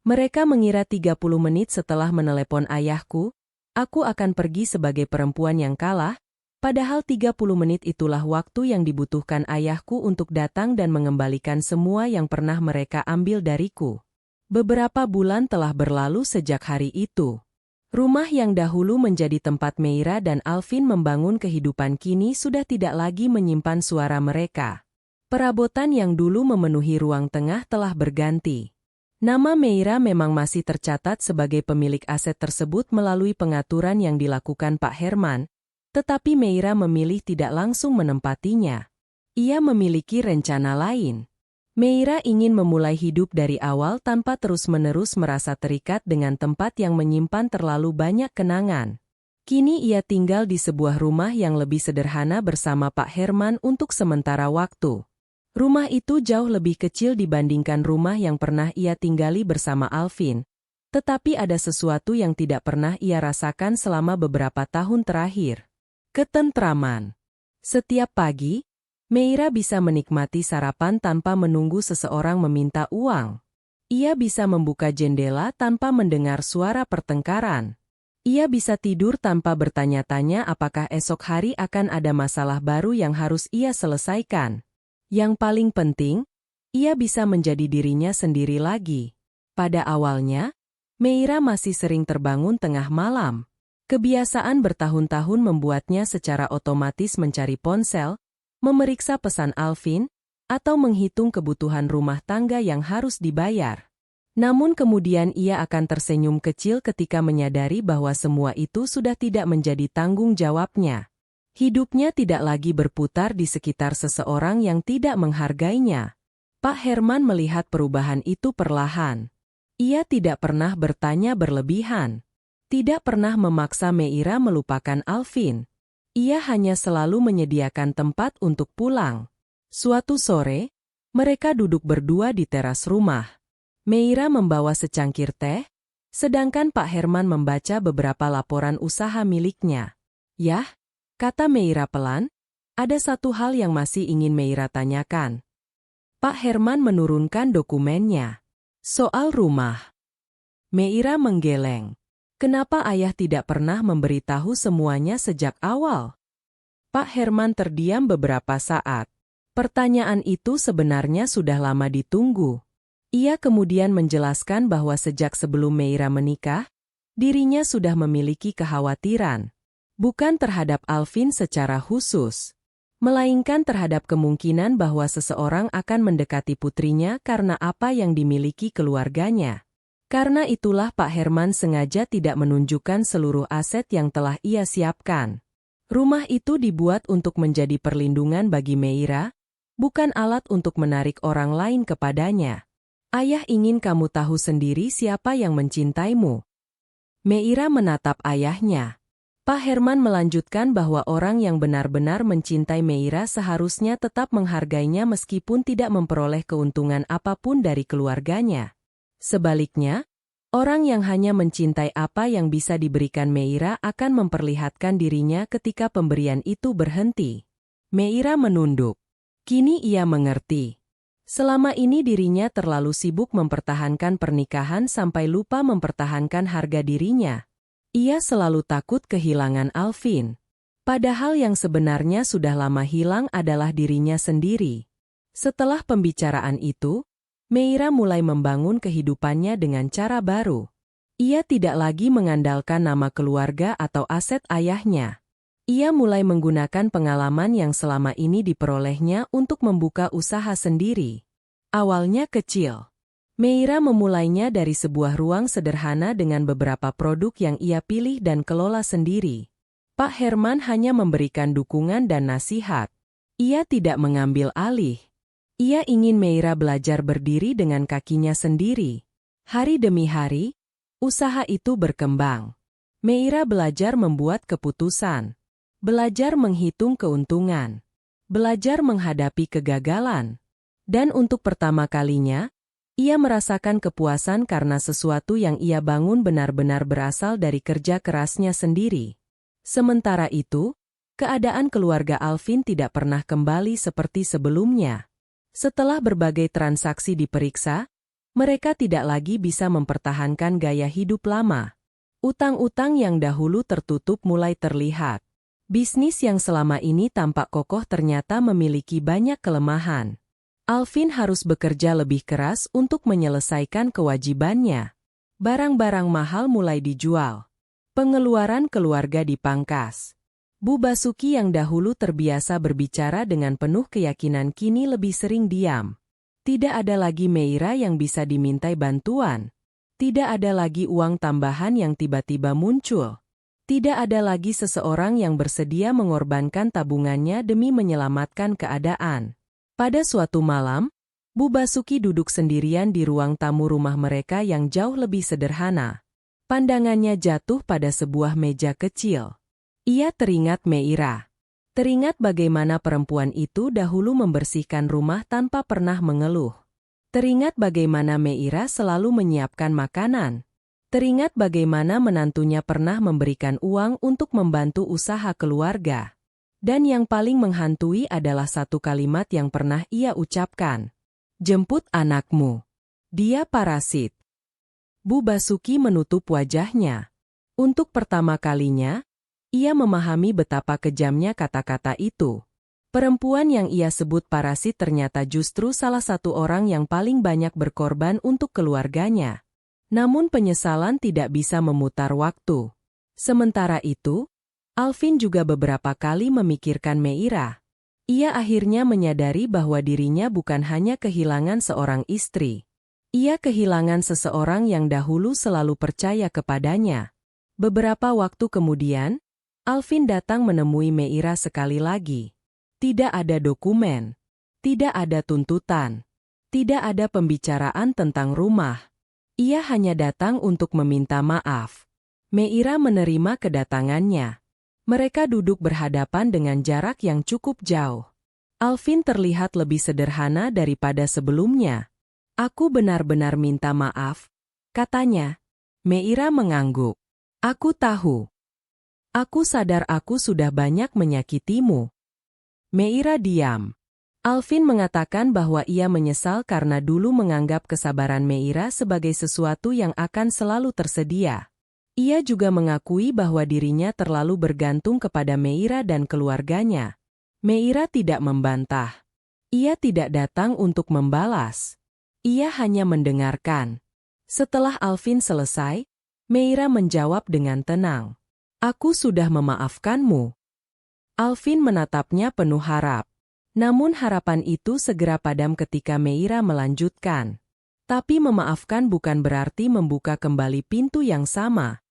Mereka mengira 30 menit setelah menelepon ayahku, aku akan pergi sebagai perempuan yang kalah, padahal 30 menit itulah waktu yang dibutuhkan ayahku untuk datang dan mengembalikan semua yang pernah mereka ambil dariku. Beberapa bulan telah berlalu sejak hari itu. Rumah yang dahulu menjadi tempat Meira dan Alvin membangun kehidupan kini sudah tidak lagi menyimpan suara mereka. Perabotan yang dulu memenuhi ruang tengah telah berganti. Nama Meira memang masih tercatat sebagai pemilik aset tersebut melalui pengaturan yang dilakukan Pak Herman, tetapi Meira memilih tidak langsung menempatinya. Ia memiliki rencana lain. Meira ingin memulai hidup dari awal tanpa terus-menerus merasa terikat dengan tempat yang menyimpan terlalu banyak kenangan. Kini ia tinggal di sebuah rumah yang lebih sederhana bersama Pak Herman untuk sementara waktu. Rumah itu jauh lebih kecil dibandingkan rumah yang pernah ia tinggali bersama Alvin, tetapi ada sesuatu yang tidak pernah ia rasakan selama beberapa tahun terakhir. Ketentraman. Setiap pagi, Meira bisa menikmati sarapan tanpa menunggu seseorang meminta uang. Ia bisa membuka jendela tanpa mendengar suara pertengkaran. Ia bisa tidur tanpa bertanya-tanya apakah esok hari akan ada masalah baru yang harus ia selesaikan. Yang paling penting, ia bisa menjadi dirinya sendiri lagi. Pada awalnya, Meira masih sering terbangun tengah malam. Kebiasaan bertahun-tahun membuatnya secara otomatis mencari ponsel, memeriksa pesan Alvin, atau menghitung kebutuhan rumah tangga yang harus dibayar. Namun kemudian ia akan tersenyum kecil ketika menyadari bahwa semua itu sudah tidak menjadi tanggung jawabnya. Hidupnya tidak lagi berputar di sekitar seseorang yang tidak menghargainya. Pak Herman melihat perubahan itu perlahan. Ia tidak pernah bertanya berlebihan. Tidak pernah memaksa Meira melupakan Alvin. Ia hanya selalu menyediakan tempat untuk pulang. Suatu sore, mereka duduk berdua di teras rumah. Meira membawa secangkir teh, sedangkan Pak Herman membaca beberapa laporan usaha miliknya. "Yah," kata Meira pelan, "ada satu hal yang masih ingin Meira tanyakan." Pak Herman menurunkan dokumennya. "Soal rumah." Meira menggeleng. Kenapa ayah tidak pernah memberitahu semuanya sejak awal? Pak Herman terdiam beberapa saat. Pertanyaan itu sebenarnya sudah lama ditunggu. Ia kemudian menjelaskan bahwa sejak sebelum Meira menikah, dirinya sudah memiliki kekhawatiran. Bukan terhadap Alvin secara khusus, melainkan terhadap kemungkinan bahwa seseorang akan mendekati putrinya karena apa yang dimiliki keluarganya. Karena itulah Pak Herman sengaja tidak menunjukkan seluruh aset yang telah ia siapkan. Rumah itu dibuat untuk menjadi perlindungan bagi Meira, bukan alat untuk menarik orang lain kepadanya. Ayah ingin kamu tahu sendiri siapa yang mencintaimu. Meira menatap ayahnya. Pak Herman melanjutkan bahwa orang yang benar-benar mencintai Meira seharusnya tetap menghargainya meskipun tidak memperoleh keuntungan apapun dari keluarganya. Sebaliknya, orang yang hanya mencintai apa yang bisa diberikan Meira akan memperlihatkan dirinya ketika pemberian itu berhenti. Meira menunduk. Kini ia mengerti. Selama ini dirinya terlalu sibuk mempertahankan pernikahan sampai lupa mempertahankan harga dirinya. Ia selalu takut kehilangan Alvin. Padahal yang sebenarnya sudah lama hilang adalah dirinya sendiri. Setelah pembicaraan itu, Meira mulai membangun kehidupannya dengan cara baru. Ia tidak lagi mengandalkan nama keluarga atau aset ayahnya. Ia mulai menggunakan pengalaman yang selama ini diperolehnya untuk membuka usaha sendiri. Awalnya kecil. Meira memulainya dari sebuah ruang sederhana dengan beberapa produk yang ia pilih dan kelola sendiri. Pak Herman hanya memberikan dukungan dan nasihat. Ia tidak mengambil alih. Ia ingin Meira belajar berdiri dengan kakinya sendiri. Hari demi hari, usaha itu berkembang. Meira belajar membuat keputusan. Belajar menghitung keuntungan, belajar menghadapi kegagalan. Dan untuk pertama kalinya, ia merasakan kepuasan karena sesuatu yang ia bangun benar-benar berasal dari kerja kerasnya sendiri. Sementara itu, keadaan keluarga Alvin tidak pernah kembali seperti sebelumnya. Setelah berbagai transaksi diperiksa, mereka tidak lagi bisa mempertahankan gaya hidup lama. Utang-utang yang dahulu tertutup mulai terlihat. Bisnis yang selama ini tampak kokoh ternyata memiliki banyak kelemahan. Alvin harus bekerja lebih keras untuk menyelesaikan kewajibannya. Barang-barang mahal mulai dijual. Pengeluaran keluarga dipangkas. Bu Basuki yang dahulu terbiasa berbicara dengan penuh keyakinan kini lebih sering diam. Tidak ada lagi Meira yang bisa dimintai bantuan. Tidak ada lagi uang tambahan yang tiba-tiba muncul. Tidak ada lagi seseorang yang bersedia mengorbankan tabungannya demi menyelamatkan keadaan. Pada suatu malam, Bu Basuki duduk sendirian di ruang tamu rumah mereka yang jauh lebih sederhana. Pandangannya jatuh pada sebuah meja kecil. Ia teringat Meira. Teringat bagaimana perempuan itu dahulu membersihkan rumah tanpa pernah mengeluh. Teringat bagaimana Meira selalu menyiapkan makanan. Teringat bagaimana menantunya pernah memberikan uang untuk membantu usaha keluarga. Dan yang paling menghantui adalah satu kalimat yang pernah ia ucapkan. Jemput anakmu. Dia parasit. Bu Basuki menutup wajahnya. Untuk pertama kalinya, ia memahami betapa kejamnya kata-kata itu. Perempuan yang ia sebut parasit ternyata justru salah satu orang yang paling banyak berkorban untuk keluarganya. Namun penyesalan tidak bisa memutar waktu. Sementara itu, Alvin juga beberapa kali memikirkan Meira. Ia akhirnya menyadari bahwa dirinya bukan hanya kehilangan seorang istri. Ia kehilangan seseorang yang dahulu selalu percaya kepadanya. Beberapa waktu kemudian, Alvin datang menemui Meira sekali lagi. Tidak ada dokumen. Tidak ada tuntutan. Tidak ada pembicaraan tentang rumah. Ia hanya datang untuk meminta maaf. Meira menerima kedatangannya. Mereka duduk berhadapan dengan jarak yang cukup jauh. Alvin terlihat lebih sederhana daripada sebelumnya. Aku benar-benar minta maaf, katanya. Meira mengangguk. Aku tahu. Aku sadar aku sudah banyak menyakitimu. Meira diam. Alvin mengatakan bahwa ia menyesal karena dulu menganggap kesabaran Meira sebagai sesuatu yang akan selalu tersedia. Ia juga mengakui bahwa dirinya terlalu bergantung kepada Meira dan keluarganya. Meira tidak membantah. Ia tidak datang untuk membalas. Ia hanya mendengarkan. Setelah Alvin selesai, Meira menjawab dengan tenang. Aku sudah memaafkanmu. Alvin menatapnya penuh harap. Namun harapan itu segera padam ketika Meira melanjutkan. Tapi memaafkan bukan berarti membuka kembali pintu yang sama.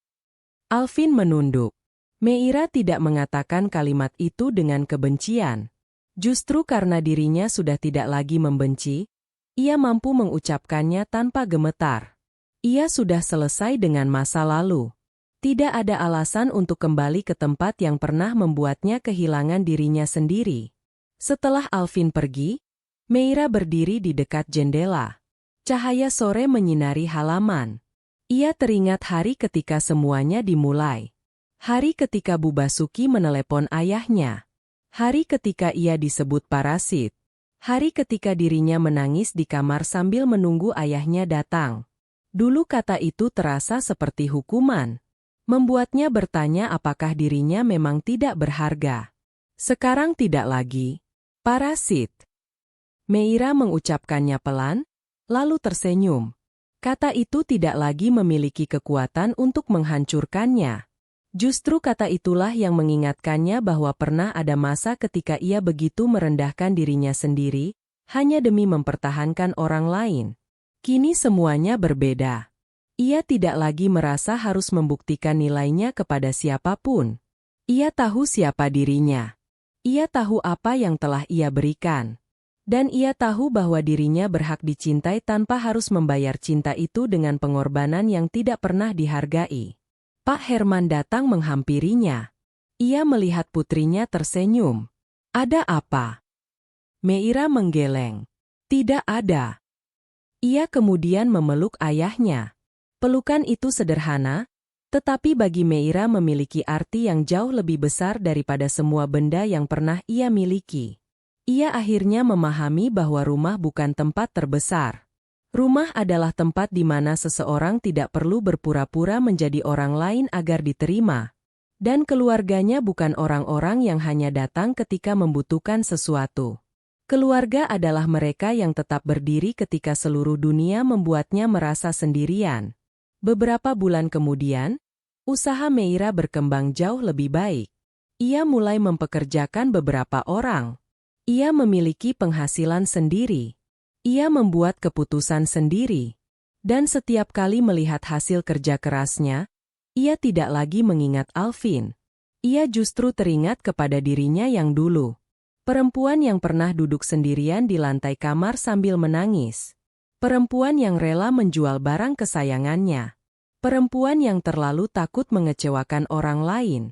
Alvin menunduk. Meira tidak mengatakan kalimat itu dengan kebencian. Justru karena dirinya sudah tidak lagi membenci, ia mampu mengucapkannya tanpa gemetar. Ia sudah selesai dengan masa lalu. Tidak ada alasan untuk kembali ke tempat yang pernah membuatnya kehilangan dirinya sendiri. Setelah Alvin pergi, Meira berdiri di dekat jendela. Cahaya sore menyinari halaman. Ia teringat hari ketika semuanya dimulai. Hari ketika Bu Basuki menelepon ayahnya. Hari ketika ia disebut parasit. Hari ketika dirinya menangis di kamar sambil menunggu ayahnya datang. Dulu kata itu terasa seperti hukuman. Membuatnya bertanya apakah dirinya memang tidak berharga. Sekarang tidak lagi. Parasit. Meira mengucapkannya pelan, lalu tersenyum. Kata itu tidak lagi memiliki kekuatan untuk menghancurkannya. Justru kata itulah yang mengingatkannya bahwa pernah ada masa ketika ia begitu merendahkan dirinya sendiri, hanya demi mempertahankan orang lain. Kini semuanya berbeda. Ia tidak lagi merasa harus membuktikan nilainya kepada siapapun. Ia tahu siapa dirinya. Ia tahu apa yang telah ia berikan. Dan ia tahu bahwa dirinya berhak dicintai tanpa harus membayar cinta itu dengan pengorbanan yang tidak pernah dihargai. Pak Herman datang menghampirinya. Ia melihat putrinya tersenyum. Ada apa? Meira menggeleng. Tidak ada. Ia kemudian memeluk ayahnya. Pelukan itu sederhana, tetapi bagi Meira memiliki arti yang jauh lebih besar daripada semua benda yang pernah ia miliki. Ia akhirnya memahami bahwa rumah bukan tempat terbesar. Rumah adalah tempat di mana seseorang tidak perlu berpura-pura menjadi orang lain agar diterima. Dan keluarganya bukan orang-orang yang hanya datang ketika membutuhkan sesuatu. Keluarga adalah mereka yang tetap berdiri ketika seluruh dunia membuatnya merasa sendirian. Beberapa bulan kemudian, usaha Meira berkembang jauh lebih baik. Ia mulai mempekerjakan beberapa orang. Ia memiliki penghasilan sendiri. Ia membuat keputusan sendiri. Dan setiap kali melihat hasil kerja kerasnya, ia tidak lagi mengingat Alvin. Ia justru teringat kepada dirinya yang dulu. Perempuan yang pernah duduk sendirian di lantai kamar sambil menangis. Perempuan yang rela menjual barang kesayangannya. Perempuan yang terlalu takut mengecewakan orang lain.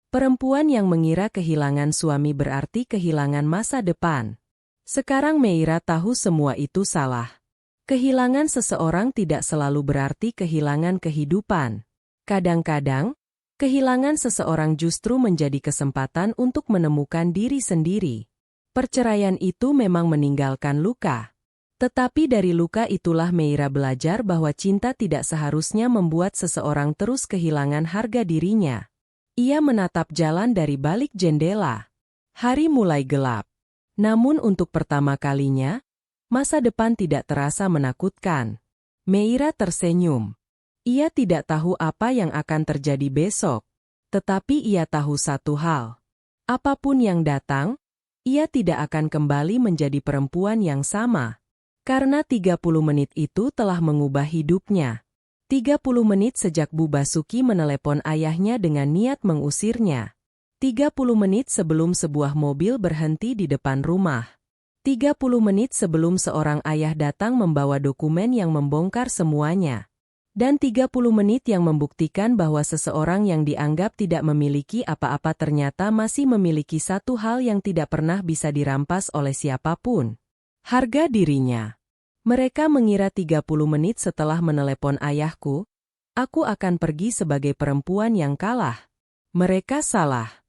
Perempuan yang mengira kehilangan suami berarti kehilangan masa depan. Sekarang Meira tahu semua itu salah. Kehilangan seseorang tidak selalu berarti kehilangan kehidupan. Kadang-kadang, kehilangan seseorang justru menjadi kesempatan untuk menemukan diri sendiri. Perceraian itu memang meninggalkan luka. Tetapi dari luka itulah Meira belajar bahwa cinta tidak seharusnya membuat seseorang terus kehilangan harga dirinya. Ia menatap jalan dari balik jendela. Hari mulai gelap. Namun untuk pertama kalinya, masa depan tidak terasa menakutkan. Meira tersenyum. Ia tidak tahu apa yang akan terjadi besok. Tetapi ia tahu satu hal. Apapun yang datang, ia tidak akan kembali menjadi perempuan yang sama. Karena 30 menit itu telah mengubah hidupnya. 30 menit sejak Bu Basuki menelepon ayahnya dengan niat mengusirnya. 30 menit sebelum sebuah mobil berhenti di depan rumah. 30 menit sebelum seorang ayah datang membawa dokumen yang membongkar semuanya. Dan 30 menit yang membuktikan bahwa seseorang yang dianggap tidak memiliki apa-apa ternyata masih memiliki satu hal yang tidak pernah bisa dirampas oleh siapapun. Harga dirinya. Mereka mengira 30 menit setelah menelepon ayahku, aku akan pergi sebagai perempuan yang kalah. Mereka salah.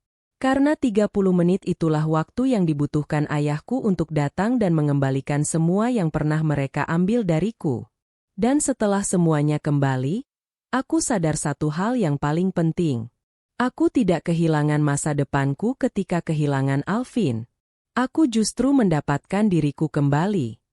Karena 30 menit itulah waktu yang dibutuhkan ayahku untuk datang dan mengembalikan semua yang pernah mereka ambil dariku. Dan setelah semuanya kembali, aku sadar satu hal yang paling penting. Aku tidak kehilangan masa depanku ketika kehilangan Alvin. Aku justru mendapatkan diriku kembali.